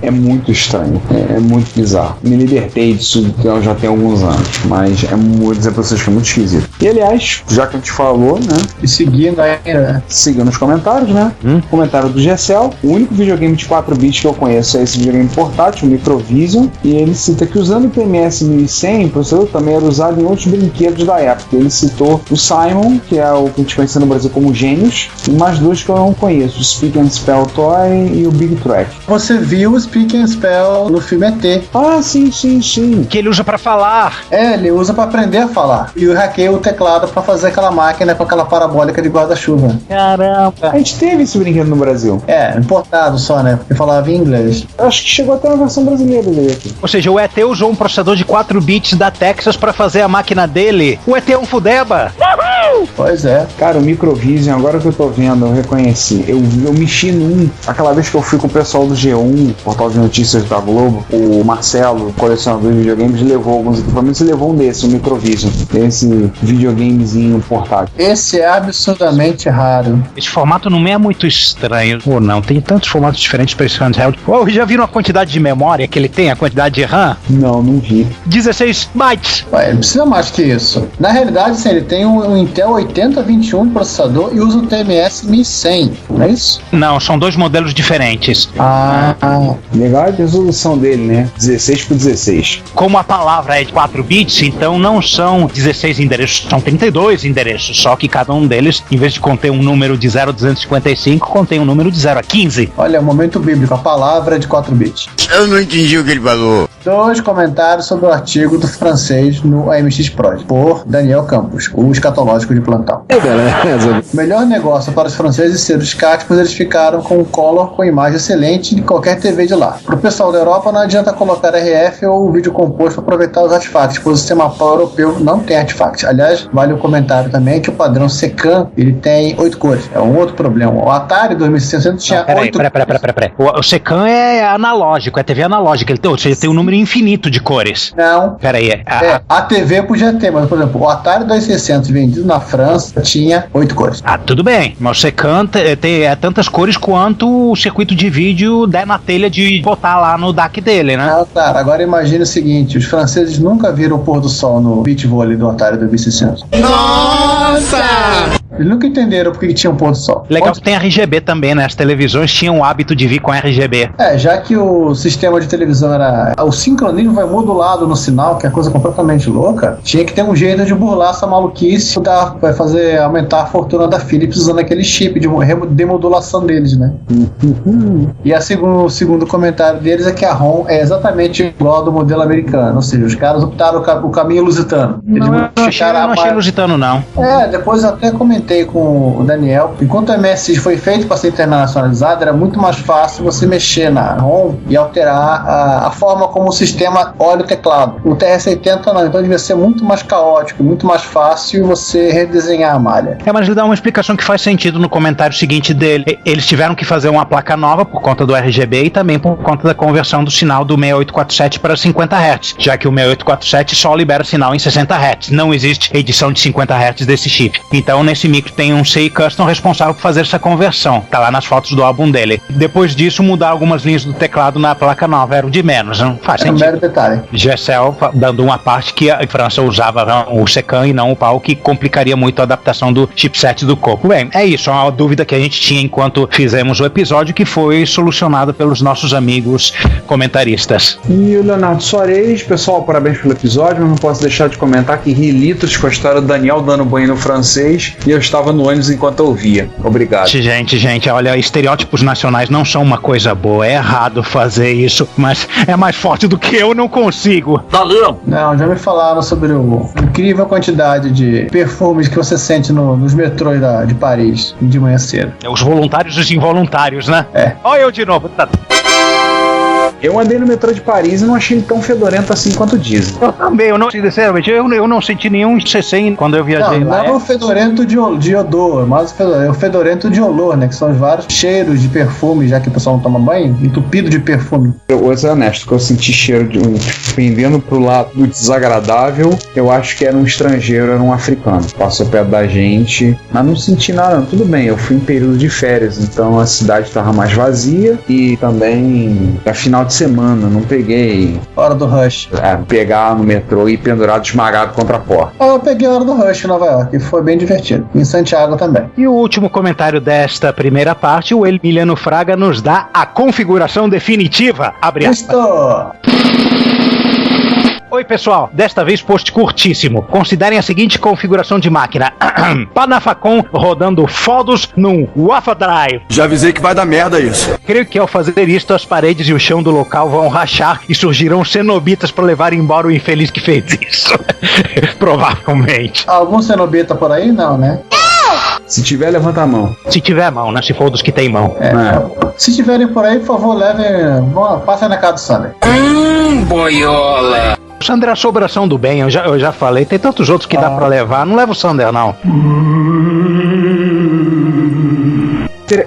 É muito estranho, é muito bizarro. Me libertei disso já tem alguns anos, mas vou dizer pra vocês que é muito esquisito. E aliás, já que a gente falou, né? E seguindo aí, né? Seguindo os comentários, né? Comentário do Gessel. O único videogame de 4 bits que eu conheço é esse videogame portátil, o Microvision, e ele cita que usando o TMS 1100, o processador também era usado em outros brinquedos da época. Ele citou o Simon, que é o que a gente conhece no Brasil como Gênios, e mais dois que eu não conheço, o Speak and Spell Toy e o Big Track. Você viu o Speak and Spell no filme ET. Ah, sim. Que ele usa pra falar. Ele usa pra aprender a falar. E eu hackeia o teclado pra fazer aquela máquina com aquela parabólica de guarda-chuva. Caramba. A gente teve esse brinquedo no Brasil. Importado só, né? Porque falava em inglês. Eu acho que chegou até uma versão brasileira dele aqui. Ou seja, o ET usou um processador de 4 bits da Texas pra fazer a máquina dele. O ET é um fudeba. Pois é. Cara, o Microvision, agora que eu tô vendo, eu reconheci. Eu mexi aquela vez que eu fui com o pessoal do G1, portal de notícias da Globo, o Marcelo, colecionador de videogames, levou alguns equipamentos e levou um desse, o Microvision. Esse videogamezinho portátil. Esse é absurdamente raro. Esse formato não é muito estranho. Ou não, tem tantos formatos diferentes para esse handheld. Já viram a quantidade de memória que ele tem, a quantidade de RAM? Não vi. 16 bytes. Ele precisa mais que isso. Na realidade, sim, ele tem um Intel 8021 de processador e usa o TMS 1100, não é isso? Não, são dois modelos diferentes. Legal a resolução dele, né? 16x16. Como a palavra é de 4 bits, então não são 16 endereços, são 32 endereços, só que cada um deles, em vez de conter um número de 0 a 255, contém um número de 0 a 15. Olha, momento bíblico, a palavra é de 4 bits. Eu não entendi o que ele falou. 2 comentários sobre o artigo do francês no AMX Prod, por Daniel Campos, o escatológico de plantão. O melhor negócio para os franceses ser os CAT, pois eles ficaram com um color com imagem excelente de qualquer TV de lá. Para o pessoal da Europa não adianta colocar RF ou vídeo composto para aproveitar os artefactos, pois o sistema PAL europeu não tem artefactos. Aliás, vale o comentário também que o padrão Secam ele tem 8 cores. É um outro problema. O Atari 2600 tinha 8 cores. Peraí. O Secam é analógico, é TV analógica. Ou seja, tem um número infinito de cores. Não. Peraí. A TV podia ter, mas, por exemplo, o Atari 2600 vendido na França tinha 8 cores. Tudo bem. Mas o Secam tem tantas cores quanto o circuito de vídeo der na telha de botar lá no DAC dele, né? Cara, agora imagine o seguinte, os franceses nunca viram o pôr do sol no beach vôlei do Atari 2600. Nossa! Eles nunca entenderam porque tinha um pôr do sol. Legal que tem RGB também, né? As televisões tinham o hábito de vir com RGB. Já que o sistema de televisão era... O sincronismo vai modulado no sinal, que é coisa completamente louca, tinha que ter um jeito de burlar essa maluquice, vai fazer aumentar a fortuna da Philips usando aquele chip de demodulação deles, né? E o segundo comentário deles é que a ROM é exatamente igual ao do modelo americano, ou seja, os caras optaram o caminho lusitano. Eu não achei lusitano, não. Depois eu até comentei com o Daniel, enquanto o MSX foi feito para ser internacionalizado, era muito mais fácil você mexer na ROM e alterar a forma como o sistema olha o teclado. O TRS-80 não, então devia ser muito mais caótico, muito mais fácil você redesenhar a malha. Mas ele dá uma explicação que faz sentido no comentário seguinte dele. Eles tiveram que fazer uma placa nova por conta do RGB e também por conta da conversão do sinal do 6847 para 50 Hz, já que o 6847 só libera sinal em 60 Hz. Não existe edição de 50 Hz desse chip. Então, nesse Nick tem um CI Custom responsável por fazer essa conversão. Tá lá nas fotos do álbum dele. Depois disso, mudar algumas linhas do teclado na placa nova. Era o de menos, não faz sentido. É um mero detalhe. Gessel dando uma parte que a França usava o Secan e não o PAL, que complicaria muito a adaptação do chipset do Coco. Bem, é isso, é uma dúvida que a gente tinha enquanto fizemos o episódio, que foi solucionada pelos nossos amigos comentaristas. E o Leonardo Soares, pessoal, parabéns pelo episódio, mas não posso deixar de comentar que ri litros com a história do Daniel dando banho no francês e eu estava no ônibus enquanto ouvia. Obrigado. Gente, olha, estereótipos nacionais não são uma coisa boa, é errado fazer isso, mas é mais forte do que eu, não consigo. Valeu! Não, já me falaram sobre a incrível quantidade de perfumes que você sente nos metrôs de Paris de manhã cedo. Os voluntários e os involuntários, né? É. Olha eu de novo. Tá. Eu andei no metrô de Paris e não achei ele tão fedorento assim quanto dizem. Eu também, sinceramente, eu não senti nenhum CC quando eu viajei lá. Não é o fedorento de odor, mas o fedorento de olor, né? Que são os vários cheiros de perfume, já que o pessoal não toma banho, entupido de perfume. Eu vou ser honesto, que eu senti cheiro de pendendo pro lado do desagradável, eu acho que era um estrangeiro, era um africano. Passou perto da gente, mas não senti nada, não. Tudo bem, eu fui em período de férias, então a cidade estava mais vazia e também é final de semana, não peguei hora do rush. Pegar no metrô e pendurado esmagado contra a porta. Eu peguei a hora do rush em Nova York e foi bem divertido. Em Santiago também. E o último comentário desta primeira parte, o Emiliano Fraga nos dá a configuração definitiva. Abre aspas. Oi pessoal, desta vez post curtíssimo. Considerem a seguinte configuração de máquina. Panafacon rodando fodos num Wafa Drive. Já avisei que vai dar merda isso. Creio que ao fazer isto, as paredes e o chão do local vão rachar e surgirão cenobitas para levar embora o infeliz que fez isso. Provavelmente. Algum cenobita por aí? Não, né? Se tiver, levanta a mão. Se tiver mão, né? Se for dos que tem mão. Se tiverem por aí, por favor, levem. Passem na casa do Sander. Boiola. O Sander é a sobração do bem, eu já falei. Tem tantos outros que dá pra levar. Não leva o Sander, não.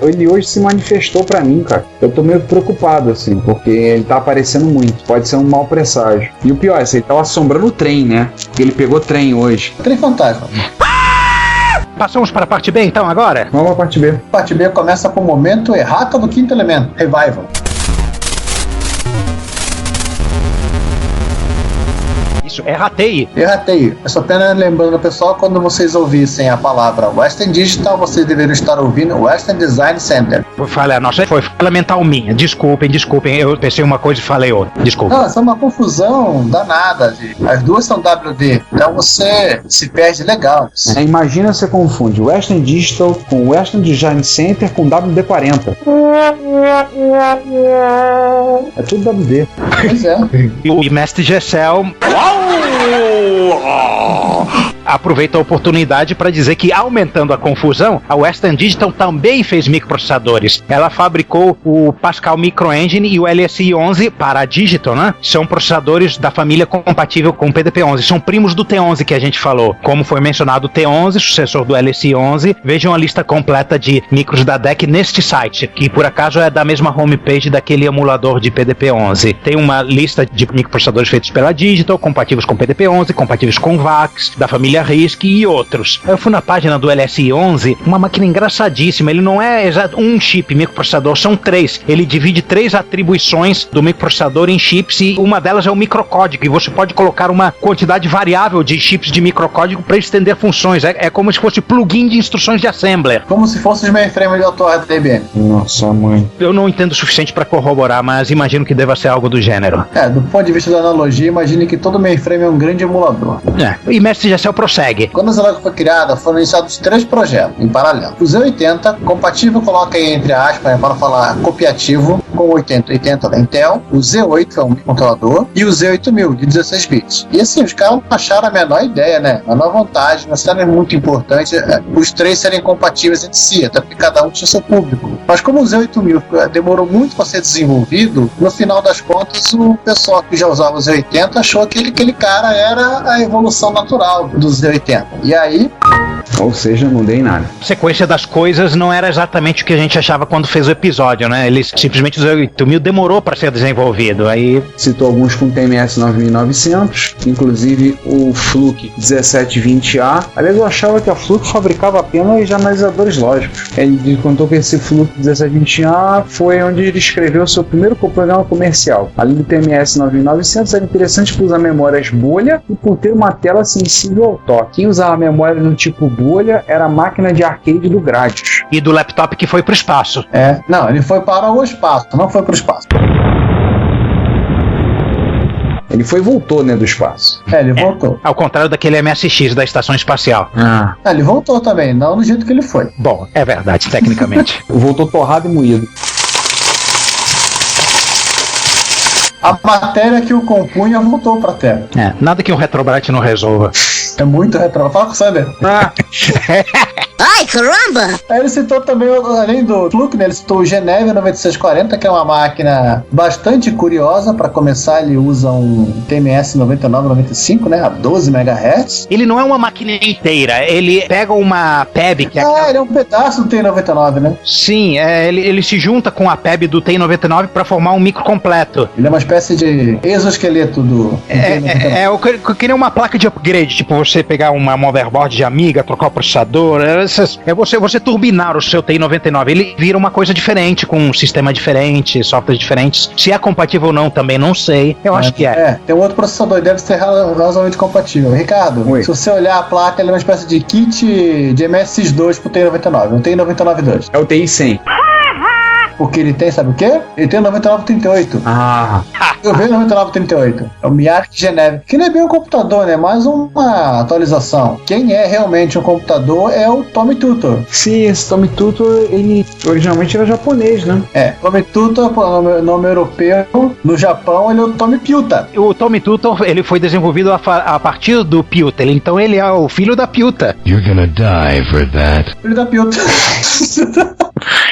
Ele hoje se manifestou pra mim, cara. Eu tô meio preocupado, assim, porque ele tá aparecendo muito. Pode ser um mau presságio. E o pior, ele tava assombrando o trem, né? Porque ele pegou trem hoje. Trem fantasma. Passamos para a parte B, então, agora? Vamos à parte B. A parte B começa com o momento errata do quinto elemento. Revival. Isso, erratei. Erratei. Eu só apenas lembrando, pessoal, quando vocês ouvissem a palavra Western Digital, vocês deveriam estar ouvindo Western Design Center. Vou falar, nossa, foi falha mental minha. Desculpem, eu pensei uma coisa e falei outra. Desculpa. Não, isso é uma confusão danada. As duas são WD, então você se perde legal. Imagina você confunde Western Digital com Western Design Center com WD-40. É tudo WD. Pois é. E o mestre Gessel aproveita a oportunidade para dizer que, aumentando a confusão, a Western Digital também fez microprocessadores. Ela fabricou o Pascal Micro Engine e o LSI-11 para a Digital, né? São processadores da família compatível com o PDP-11. São primos do T11 que a gente falou. Como foi mencionado, o T11, sucessor do LSI-11. Vejam a lista completa de micros da DEC neste site, que por acaso é da mesma homepage daquele emulador de PDP-11. Tem uma lista de microprocessadores feitos pela Digital, compatíveis com PDP-11, compatíveis com VAX, da família RISC e outros. Eu fui na página do LSI-11, uma máquina engraçadíssima. Ele não é exato um chip microprocessador, são 3. Ele divide 3 atribuições do microprocessador em chips e uma delas é o microcódigo. E você pode colocar uma quantidade variável de chips de microcódigo para estender funções. É como se fosse plugin de instruções de assembler. Como se fosse os mainframes de autor da IBM. Nossa, mãe. Eu não entendo o suficiente para corroborar, mas imagino que deva ser algo do gênero. Do ponto de vista da analogia, imagine que todo mainframe é um grande emulador. E mestre Gessel prossegue. Quando a Zilog foi criada, foram iniciados 3 projetos em paralelo. O Z80, compatível, coloca aí entre aspas, para falar copiativo, com o 8080 da Intel. O Z8 é um controlador. E o Z8000, de 16 bits. E assim, os caras não acharam a menor ideia, né? A menor vantagem, mas era muito importante os 3 serem compatíveis entre si, até porque cada um tinha seu público. Mas como o Z8000 demorou muito para ser desenvolvido, no final das contas, o pessoal que já usava o Z80 achou que aquele cara era a evolução natural do Z80. E aí... Ou seja, não dei nada. A sequência das coisas não era exatamente o que a gente achava quando fez o episódio, né? Eles simplesmente 8000 demorou para ser desenvolvido. Aí citou alguns com TMS 9900, inclusive o Fluke 1720A. Aliás, eu achava que a Fluke fabricava apenas analisadores lógicos. Ele contou que esse Fluke 1720A foi onde ele escreveu seu primeiro programa comercial. Além do TMS 9900, era interessante por usar memórias bolha e por ter uma tela sensível ao toque. Quem usava memória no tipo bolha era a máquina de arcade do Gradius. E do laptop que foi pro espaço. Não, ele foi para o espaço, não foi pro espaço. Ele foi e voltou, né, do espaço. Ele voltou. Ao contrário daquele MSX da Estação Espacial. Ele voltou também, não do jeito que ele foi. Bom, é verdade, tecnicamente. Voltou torrado e moído. A matéria que o compunha voltou pra Terra. Nada que um Retrobrite não resolva. É muito retro. Fala com o Sander. Ai, caramba! Aí ele citou também, além do Fluke, né, ele citou o Geneve 9640, que é uma máquina bastante curiosa. Para começar, ele usa um TMS 9995, né, a 12 MHz. Ele não é uma máquina inteira, ele pega uma PEB que é... ele é um pedaço do T99, né? Sim, ele se junta com a PEB do T99 para formar um micro completo. Ele é uma espécie de exoesqueleto do T99. Eu queria uma placa de upgrade, tipo você pegar uma motherboard de Amiga, trocar o processador, você turbinar o seu T99, ele vira uma coisa diferente, com um sistema diferente, softwares diferentes. Se é compatível ou não, também não sei. Eu acho que é. Tem um outro processador, deve ser razoavelmente compatível. Ricardo, se você olhar a placa, ela é uma espécie de kit de MSX2 pro T99, um T99-2. É o TI-100. Porque ele tem, sabe o quê? Ele tem o 9938. Eu vejo o 9938. É o Miark Geneve. Que não é bem um computador, né? Mais uma atualização. Quem é realmente um computador é o Tommy Tutor. Sim, esse Tommy Tutor, ele originalmente era japonês, né? Tommy Tutor, nome europeu. No Japão, ele é o Tommy Piuta. O Tommy Tutor, ele foi desenvolvido a partir do Piuta. Então ele é o filho da Piuta. You're gonna die for that. Filho da Piuta.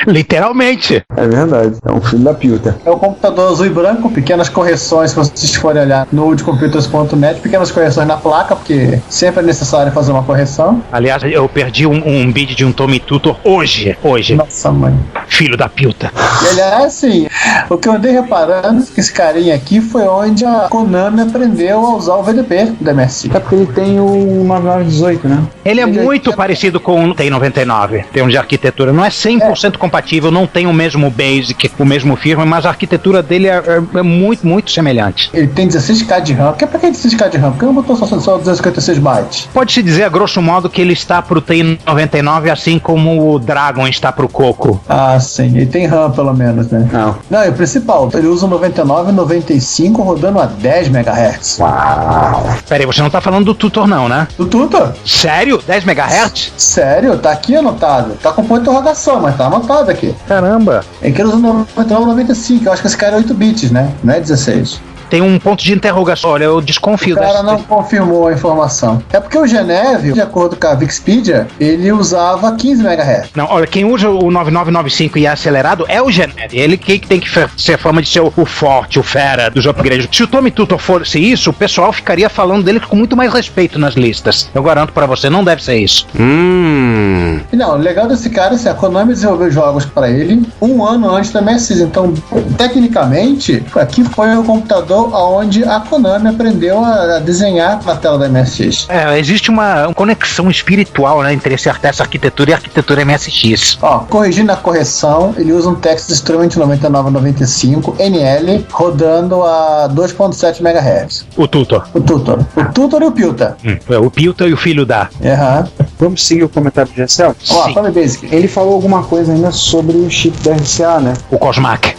Literalmente. É verdade, é um filho da Piuta. É um computador azul e branco, pequenas correções, se vocês forem olhar no oldcomputers.net, pequenas correções na placa, porque sempre é necessário fazer uma correção. Aliás, eu perdi um bid de um Tommy Tutor hoje. Nossa, mãe. Filho da Piuta. E aliás, assim, o que eu andei reparando que esse carinha aqui foi onde a Konami aprendeu a usar o VDP do MSX. É porque ele tem o 9918, né? Ele é muito parecido com o T99, em termos de arquitetura. Não é 100% compatível, não tem o mesmo basic, o mesmo firmware, mas a arquitetura dele é muito, muito semelhante. Ele tem 16K de RAM. Por que 16K de RAM? Por que não botou só 256 bytes? Pode-se dizer, a grosso modo, que ele está pro T99, assim como o Dragon está pro Coco. Sim. Ele tem RAM, pelo menos, né? Não, e o principal, ele usa o 9995 rodando a 10 MHz. Uau! Peraí, você não tá falando do Tutor não, né? Do Tutor? Sério? 10 MHz? Sério? Tá aqui anotado. Tá com ponto de interrogação, mas tá anotado aqui. Caramba! É que ele usa o 9995, eu acho que esse cara é 8 bits, né? Não é 16. Tem um ponto de interrogação, olha, eu desconfio. O cara não confirmou a informação. É porque o Geneve, de acordo com a Wikipedia, ele usava 15 MHz. Não, olha, quem usa o 9995 e é acelerado é o Geneve. Ele que tem que ser fama de ser o forte, o fera dos upgrades. Se o Tommy Tutor fosse isso, o pessoal ficaria falando dele com muito mais respeito nas listas. Eu garanto pra você, não deve ser isso. Não, o legal desse cara é assim, a Konami desenvolveu jogos pra ele um ano antes da MSX. Então, tecnicamente, aqui foi o computador onde a Konami aprendeu a desenhar na tela da MSX. Existe uma conexão espiritual, né, entre essa arquitetura e a arquitetura MSX. Corrigindo a correção, ele usa um Texas Instrument 9995 NL rodando a 2.7 MHz. O Tutor e o Piuta. O Piuta e o filho da. Vamos seguir o comentário do Gessel? Tommy Basic. Ele falou alguma coisa ainda sobre o chip da RCA, né? O Cosmac.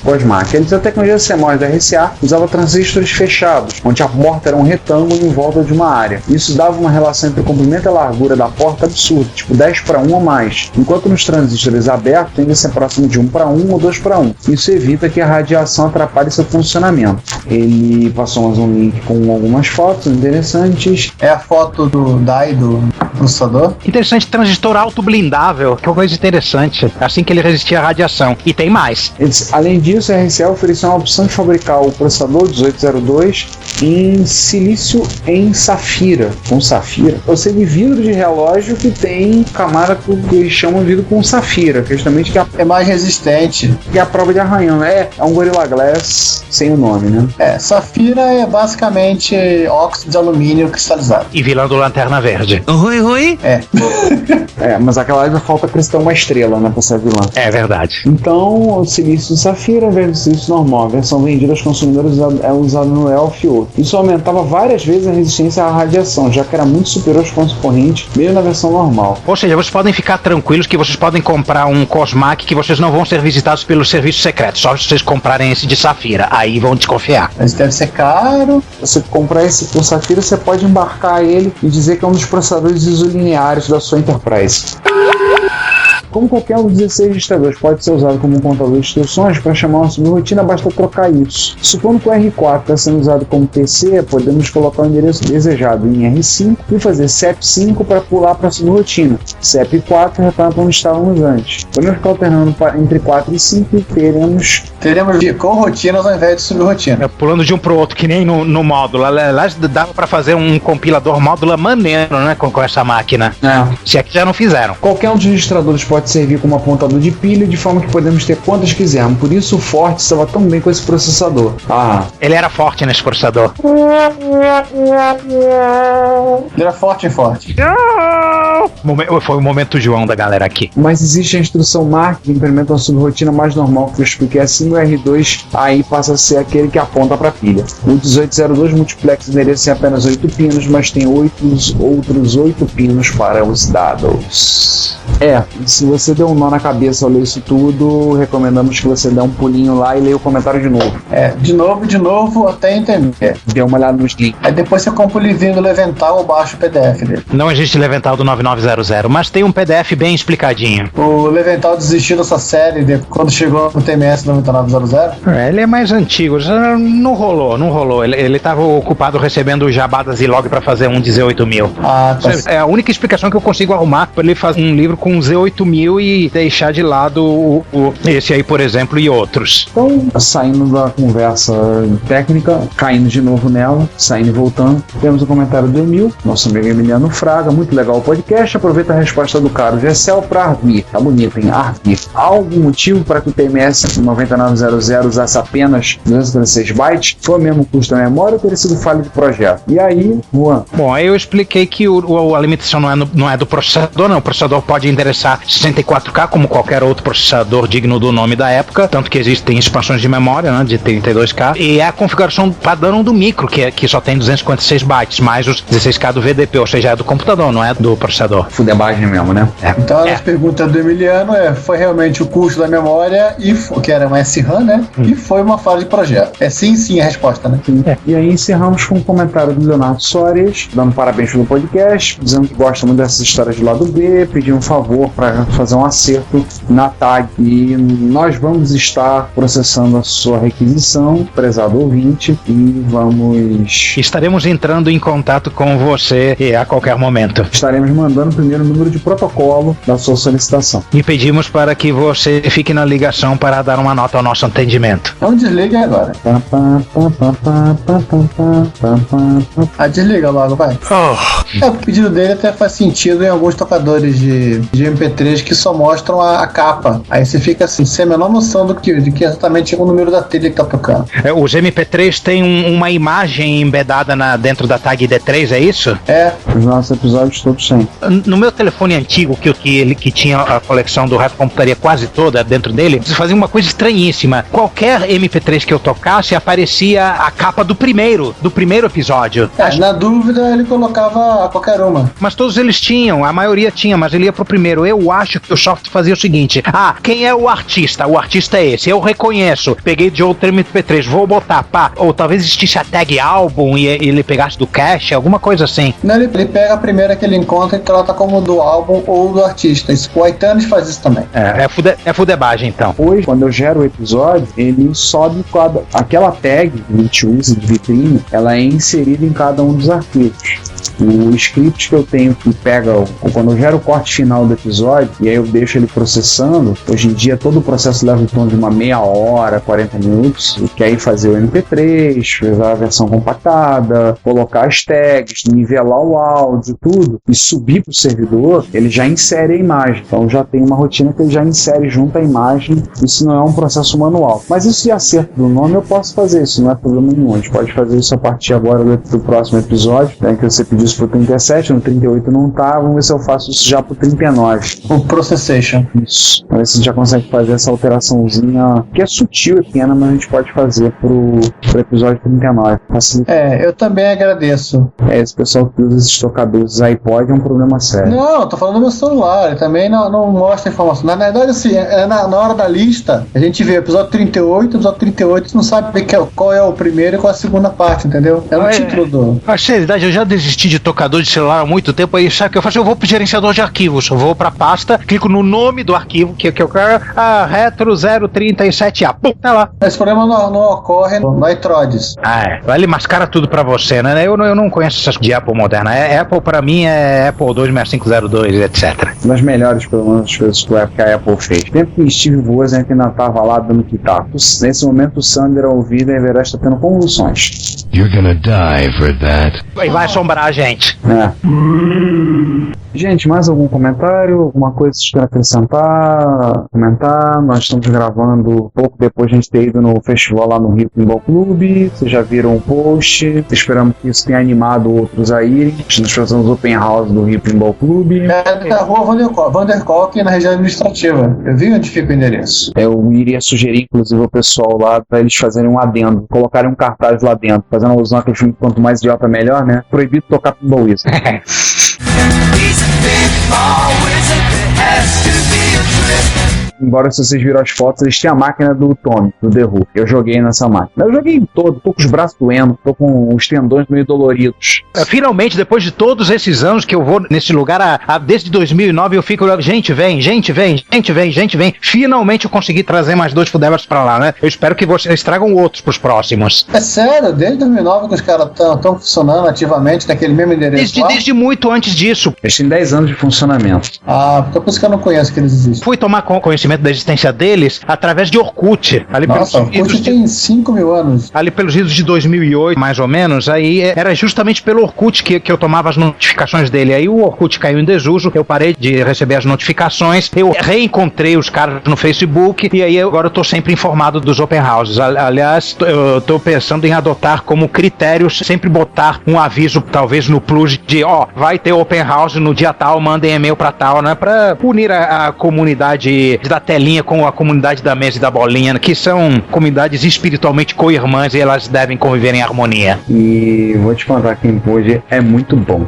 Ele diz a tecnologia CMOS da RCA usava transistores fechados, onde a porta era um retângulo em volta de uma área. Isso dava uma relação entre o comprimento e a largura da porta absurda, tipo 10:1 ou mais, enquanto nos transistores abertos tende a ser próximo de 1:1 ou 2:1. Isso evita que a radiação atrapalhe seu funcionamento. Ele passou mais um link com algumas fotos interessantes. É a foto do DAI do processador? Que interessante, transistor auto-blindável, que é uma coisa interessante, assim que ele resistia à radiação. E tem mais. Além disso, a RCA ofereceu uma opção de fabricar o processador 1802 em silício em safira. Com safira? Ou seja, de vidro de relógio que tem camada que eles chamam de vidro com safira, que é justamente que é mais resistente. Que é a prova de arranhão. É um Gorilla Glass sem o nome, né? Safira é basicamente óxido de alumínio cristalizado. E vilão do Lanterna Verde. Oi? Mas aquela ainda falta acrescentar uma estrela, né, pra ser vilã. É verdade. Então, o silício safira ao invés do silício normal. A versão vendida aos consumidores é usada no ELF e outro. Isso aumentava várias vezes a resistência à radiação, já que era muito superior aos concorrentes, mesmo na versão normal. Ou seja, vocês podem ficar tranquilos que vocês podem comprar um Cosmac que vocês não vão ser visitados pelos serviços secretos, só se vocês comprarem esse de safira. Aí vão desconfiar. Mas deve ser caro. Você comprar esse por safira, você pode embarcar ele e dizer que é um dos processadores isolineares da sua Enterprise. Como qualquer um dos 16 registradores pode ser usado como um contador de instruções, para chamar uma subrotina basta trocar isso. Supondo que o R4 está sendo usado como PC, podemos colocar o endereço desejado em R5 e fazer CEP5 para pular para a subrotina. CEP4 retorna para onde estávamos antes. Podemos ficar alternando entre 4 e 5 e teremos corrotinas ao invés de subrotina. Pulando de um pro outro, que nem no módulo. Lá dava para fazer um compilador módulo maneiro, né, com essa máquina. Se é que já não fizeram. Qualquer um dos registradores pode servir como apontador de pilha, de forma que podemos ter quantas quisermos. Por isso o Forte estava tão bem com esse processador. Ele era forte nesse processador. Ele era forte. Foi o momento João da galera aqui. Mas existe a instrução MARC que implementa uma subrotina mais normal, que eu expliquei assim. O R2 aí passa a ser aquele que aponta para a pilha. O 1802 multiplex endereço em apenas 8 pinos, mas tem outros 8 pinos para os dados. Se você deu um nó na cabeça ao ler isso tudo, recomendamos que você dê um pulinho lá e leia o comentário de novo. De novo, até entender. Dê uma olhada nos links. Aí depois você compra o livrinho do Levental ou baixa o PDF dele. Não existe Levental do 9900, mas tem um PDF bem explicadinho. O Levental desistiu dessa série quando chegou no TMS 9900? Ele é mais antigo, já não rolou. Ele estava ocupado recebendo o jabá da Zilog para fazer um de Z8000. Tá. É a única explicação que eu consigo arrumar para ele fazer um livro com Z8000 e deixar de lado esse aí, por exemplo, e outros. Então, saindo da conversa técnica, caindo de novo nela, saindo e voltando, temos o comentário do Emil, nosso amigo Emiliano Fraga. Muito legal o podcast. Aproveita a resposta do Caro Gessel para Arvir. Tá bonito, hein? Arvir. Há algum motivo para que o TMS 9900 usasse apenas 256 bytes? Foi o mesmo custo da memória ou teria sido falha de projeto? E aí, Juan? Bom, eu expliquei que a limitação não é do processador, não. O processador pode endereçar 64K como qualquer outro processador digno do nome da época, tanto que existem expansões de memória, né, de 32K, e é a configuração padrão do micro, que só tem 256 bytes, mais os 16K do VDP, ou seja, é do computador, não é do processador. Fudebagem mesmo, né? Então a pergunta do Emiliano foi realmente o custo da memória, que era uma SRAM, né? E foi uma falha de projeto. Sim a resposta, né? E aí encerramos com um comentário do Leonardo Soares, dando parabéns pelo podcast, dizendo que gosta muito dessas histórias de lado B, pedindo um favor para fazer um acerto na tag, e nós vamos estar processando a sua requisição, prezado ouvinte, e estaremos entrando em contato com você a qualquer momento. Estaremos mandando o primeiro número de protocolo da sua solicitação. E pedimos para que você fique na ligação para dar uma nota ao nosso atendimento. Então desliga agora. Desliga logo, vai. O pedido dele até faz sentido em alguns tocadores de MP3 que só mostram a capa. Aí você fica assim, sem a menor noção de que exatamente é o número da trilha que tá tocando. Os MP3 têm uma imagem embedada dentro da tag D3, é isso? Os nossos episódios todos têm. No meu telefone antigo, que tinha a coleção do Rato Computaria quase toda dentro dele, você fazia uma coisa estranhíssima. Qualquer MP3 que eu tocasse, aparecia a capa do primeiro episódio. Na dúvida, ele colocava qualquer uma. Mas todos eles tinham, a maioria tinha, mas ele ia pro primeiro. Eu acho que o software fazia o seguinte: quem é o artista? O artista é esse, eu reconheço. Peguei de outro MP3, vou botar, ou talvez existisse a tag álbum e ele pegasse do cache, alguma coisa assim. Não, ele pega a primeira que ele encontra e trata como do álbum ou do artista. O iTunes faz isso também. É fudebagem, então. Hoje, quando eu gero o episódio, ele sobe aquela tag que a gente usa de vitrine, ela é inserida em cada um dos arquivos. O script que eu tenho que pega, quando eu gero o corte final do episódio, e aí eu deixo ele processando, hoje em dia todo o processo leva em torno de uma meia hora, 40 minutos, que aí fazer o MP3, fazer a versão compactada, colocar as tags, nivelar o áudio, tudo, e subir pro servidor, ele já insere a imagem. Então já tem uma rotina que ele já insere junto à imagem, isso não é um processo manual. Mas isso de acerto do nome eu posso fazer, isso não é problema nenhum. A gente pode fazer isso a partir agora do próximo episódio, né, que você pediu isso pro 37, no 38 não tá, vamos ver se eu faço isso já pro 39. O processation. Isso. Então a gente já consegue fazer essa alteraçãozinha, que é sutil e pequena, mas a gente pode fazer pro episódio 39. Facilita. Eu também agradeço. Esse pessoal que usa esses tocadores iPod é um problema sério. Não, eu tô falando do meu celular, ele também não mostra informação. Na verdade, assim, na hora da lista, a gente vê episódio 38, você não sabe qual é o primeiro e qual é a segunda parte, entendeu? É no título do... A seriedade, eu já desisti de tocador de celular há muito tempo, aí sabe o que eu faço? Eu vou pro gerenciador de arquivos, eu vou pra pasta, clico no nome do arquivo que eu quero, Retro 037A, pum, tá lá. Esse problema não ocorre no iTrods. Ele mascara tudo pra você, né? Eu não conheço essas de Apple moderna. Apple pra mim é Apple II 6502, etc. Das melhores, pelo menos, coisas que a Apple fez. Tempo que Steve Wozniak ainda tava lá dando pitaco. Nesse momento o Sander ao ouvir a Everest tá tendo convulsões. You're gonna die for that. Vai assombrar a gente. Gente, mais algum comentário? Alguma coisa que vocês querem acrescentar? Comentar? Nós estamos gravando pouco depois de a gente ter ido no festival lá no Rio Pinball Club. Vocês já viram o post. Esperamos que isso tenha animado outros a irem. Nós fazemos Open House do Rio Pinball Club. É da rua Vanderkolk, na região administrativa. Eu vi onde fica o endereço. Eu iria sugerir, inclusive, o pessoal lá para eles fazerem um adendo, colocarem um cartaz lá dentro, fazendo alusão àquele filme quanto mais idiota melhor, né? Proibido tocar Pinball Wizard. Embora se vocês viram as fotos, eles têm a máquina do Tommy, do The Who. Eu joguei nessa máquina. Eu joguei em todo, tô com os braços doendo, tô com os tendões meio doloridos. Finalmente, depois de todos esses anos que eu vou nesse lugar, desde 2009 eu fico, gente vem. Finalmente eu consegui trazer mais 2 Fudevers pra lá, né? Eu espero que vocês tragam outros pros próximos. É sério, desde 2009 que os caras estão funcionando ativamente naquele mesmo endereço desde muito antes disso. Eles têm 10 anos de funcionamento. Então por isso que eu não conheço que eles existem. Fui tomar conhecimento da existência deles através de Orkut. Orkut tem 5 mil anos. Ali pelos idos de 2008, mais ou menos, aí era justamente pelo Orkut que eu tomava as notificações dele. Aí o Orkut caiu em desuso, eu parei de receber as notificações, eu reencontrei os caras no Facebook e aí agora eu tô sempre informado dos Open Houses. Aliás, eu tô pensando em adotar como critério sempre botar um aviso, talvez no Plus, de vai ter Open House no dia tal, mandem e-mail pra tal, né? Pra unir a comunidade da telinha com a comunidade da mesa e da bolinha, que são comunidades espiritualmente co-irmãs e elas devem conviver em harmonia. E vou te contar que hoje é muito bom.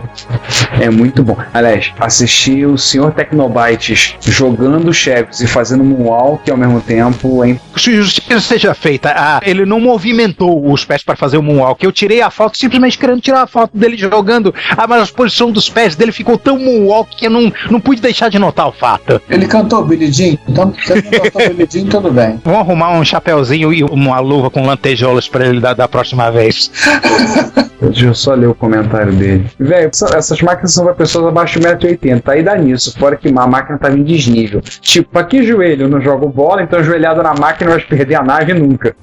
É muito bom. Aliás, assistir o Sr. Tecnobytes jogando chefes e fazendo moonwalk ao mesmo tempo, hein? Se justiça seja feita, ele não movimentou os pés para fazer o moonwalk. Eu tirei a foto simplesmente querendo tirar a foto dele jogando, mas a posição dos pés dele ficou tão moonwalk que eu não pude deixar de notar o fato. Ele cantou Billie Jean? Então, se ele não cantou Billie Jean, tudo bem. Vamos arrumar um chapeuzinho e uma luva com lantejoulas pra ele da próxima vez. Deixa eu só ler o comentário dele. Velho, essas máquinas são para pessoas abaixo de 1,80m. Aí dá nisso, fora que a máquina tava em desnível. Tipo, pra que joelho? Eu não jogo bola, então ajoelhado na máquina vai perder a nave nunca.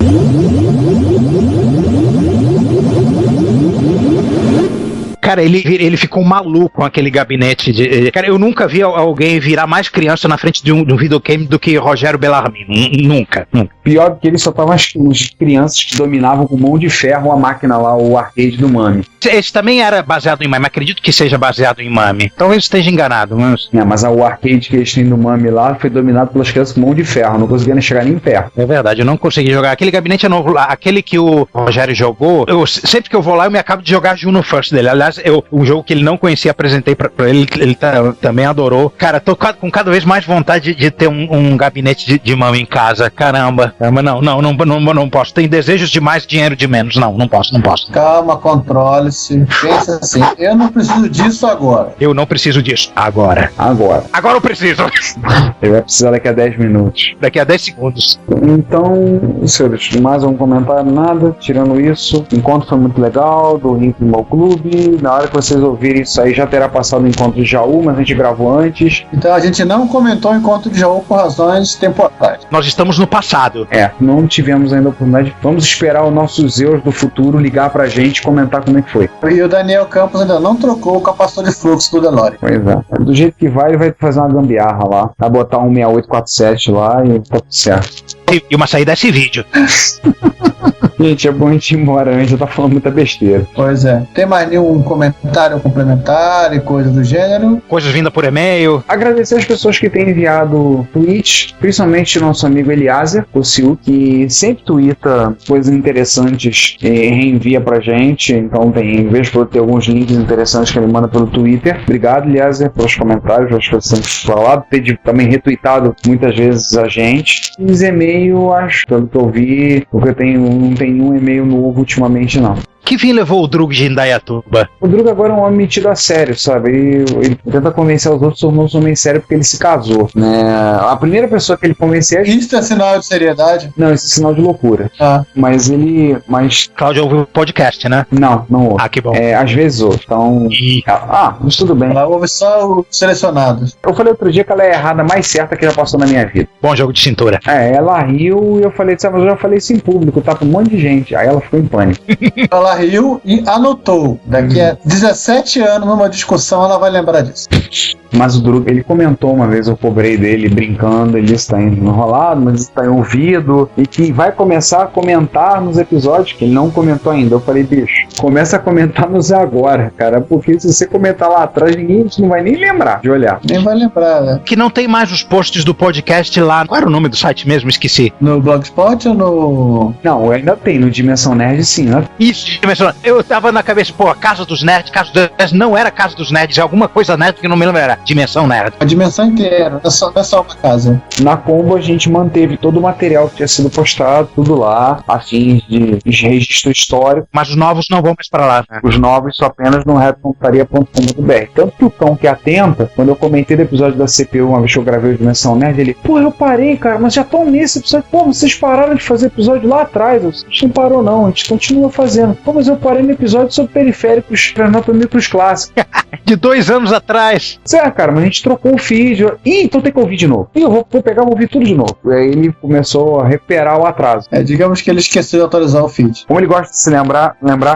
Cara, ele ficou maluco com aquele gabinete de... Cara, eu nunca vi alguém virar mais criança na frente de um videogame do que Rogério Bellarmino. Nunca. Pior que ele só tava as crianças que dominavam com mão de ferro a máquina lá, o arcade do Mami. Esse também era baseado em Mami, acredito que seja baseado em Mami. Talvez esteja enganado, mas... mas o arcade que eles têm do Mami lá foi dominado pelas crianças com mão de ferro, não conseguia nem chegar nem perto. É verdade, eu não consegui jogar. Aquele gabinete é novo, aquele que o Rogério jogou, sempre que eu vou lá eu me acabo de jogar Juno First dele. Aliás, um jogo que ele não conhecia, apresentei pra ele, ele também adorou. Cara, tô com cada vez mais vontade de ter um gabinete de Mami em casa, caramba. Mas não posso. Tem desejos de mais, dinheiro de menos. Não posso. Calma, controle-se. Pensa assim, eu não preciso disso agora. Eu não preciso disso agora. Agora Eu preciso. Ele vai precisar daqui a 10 minutos. Daqui a 10 segundos. Então, senhores, mais um comentário? Nada. Tirando isso, o encontro foi muito legal, do Ring Animal Clube. Na hora que vocês ouvirem isso aí, já terá passado o encontro de Jaú, mas a gente gravou antes. Então a gente não comentou o encontro de Jaú por razões temporais. Nós estamos no passado. Não tivemos ainda a oportunidade. Vamos esperar o nosso Zeus do futuro ligar pra gente e comentar como é que foi. E o Daniel Campos ainda não trocou o capacitor de fluxo do DeLorean. Pois é. Do jeito que vai, ele vai fazer uma gambiarra lá. Vai botar um 6847 lá e tá tudo certo. E uma saída desse vídeo. Gente, é bom a gente ir embora, a gente já tá falando muita besteira. Pois é. Tem mais nenhum comentário complementar e coisa do gênero? Coisas vindas por e-mail. Agradecer as pessoas que têm enviado tweets, principalmente nosso amigo Eliaser, o Ciu, que sempre twitta coisas interessantes e reenvia pra gente. Então tem, vejo por ter alguns links interessantes que ele manda pelo Twitter. Obrigado, Eliaser, pelos comentários, acho que você tem falado, ter também retweetado muitas vezes a gente. E os e-mail, acho, pelo que eu vi, porque eu não tenho nenhum e-mail novo ultimamente, não. Que fim levou o Drug de Indaiatuba? O Drug agora é um homem metido a sério, sabe? Ele tenta convencer os outros, tornou-se um homem sério porque ele se casou, né? A primeira pessoa que ele convenceu... Isso é sinal de seriedade? Não, isso é sinal de loucura. Mas Cláudio ouviu o podcast, né? Não ouve. Que bom. Às vezes ouve, então... mas tudo bem. Ela ouve só os selecionados. Eu falei outro dia que ela é a errada mais certa que já passou na minha vida. Bom jogo de cintura. Ela riu e eu falei, sabe, mas eu já falei isso em público, tá com um monte de gente. Aí ela ficou em pânico. Ela riu e anotou. Daqui a 17 anos, numa discussão, ela vai lembrar disso. Mas o Drug, ele comentou uma vez, eu cobrei dele brincando, ele está enrolado, mas está em ouvido, e que vai começar a comentar nos episódios, que ele não comentou ainda. Eu falei, bicho, começa a comentar nos agora, cara, porque se você comentar lá atrás, ninguém não vai nem lembrar de olhar. Nem vai lembrar, né? Que não tem mais os posts do podcast lá. Qual era o nome do site mesmo? Esqueci. No Blogspot ou no... Não, ainda tem, no Dimensão Nerd sim, né? Isso, Dimensão Nerd. Eu tava na cabeça, Casa dos Nerds, não era Casa dos Nerds, é alguma coisa nerd que não me lembro, era Dimensão Nerd. A dimensão inteira, não é só uma casa. Na Combo a gente manteve todo o material que tinha sido postado, tudo lá, a fins de registro histórico. Mas os novos não vão mais pra lá. Os novos só apenas no retrocomputaria.com.br. Tanto que o Cão que atenta, quando eu comentei do episódio da CPU, uma vez que eu gravei o Dimensão Nerd, ele, eu parei, cara, mas já estão nesse episódio. Vocês pararam de fazer episódio lá atrás. A gente não parou não, a gente continua fazendo. Mas eu parei no episódio sobre periféricos para micros clássicos. De 2 anos atrás. Cara, mas a gente trocou o feed. Então tem que ouvir de novo. E eu vou pegar e vou ouvir tudo de novo. E aí ele começou a recuperar o atraso. Digamos que ele esqueceu de atualizar o feed. Como ele gosta de se lembrar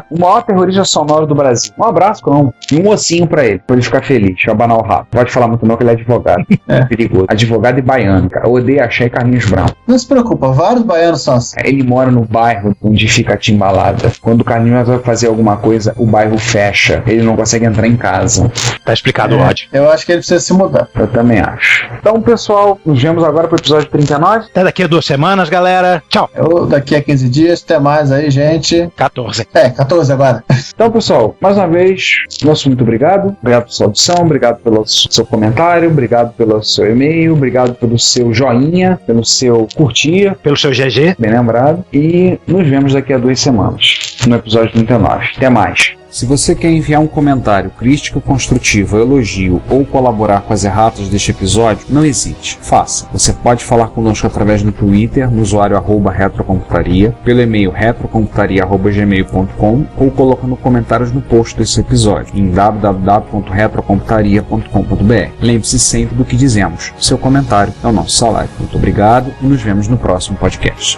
o maior terrorista sonoro do Brasil. Um abraço, não. Um ossinho pra ele ficar feliz, abanar o rabo. Pode falar muito não, que ele é advogado. Perigoso. Advogado e baiano, cara. Eu odeio Axé e Carlinhos Brown. Não se preocupa, vários baianos são assim. Ele mora no bairro onde fica a timbalada. Quando o Carlinhos vai fazer alguma coisa, o bairro fecha. Ele não consegue entrar em casa. Tá explicado, Rod. Eu acho que ele precisa se mudar. Eu também acho. Então, pessoal, nos vemos agora pro episódio 39. Até daqui a 2 semanas, galera. Tchau. Daqui a 15 dias. Até mais aí, gente. 14. 14 agora. Então, pessoal, mais uma vez, nosso muito obrigado. Obrigado pela sua audição, obrigado pelo seu comentário, obrigado pelo seu e-mail, obrigado pelo seu joinha, pelo seu curtir, pelo seu GG. Bem lembrado. E nos vemos daqui a 2 semanas, no episódio 39. Até mais. Se você quer enviar um comentário, crítica construtiva, elogio ou colaborar com as erratas deste episódio, não hesite, faça. Você pode falar conosco através do Twitter, no usuário @retrocomputaria, pelo e-mail retrocomputaria@gmail.com ou colocando comentários no post desse episódio em www.retrocomputaria.com.br. Lembre-se sempre do que dizemos. Seu comentário é o nosso salário. Muito obrigado e nos vemos no próximo podcast.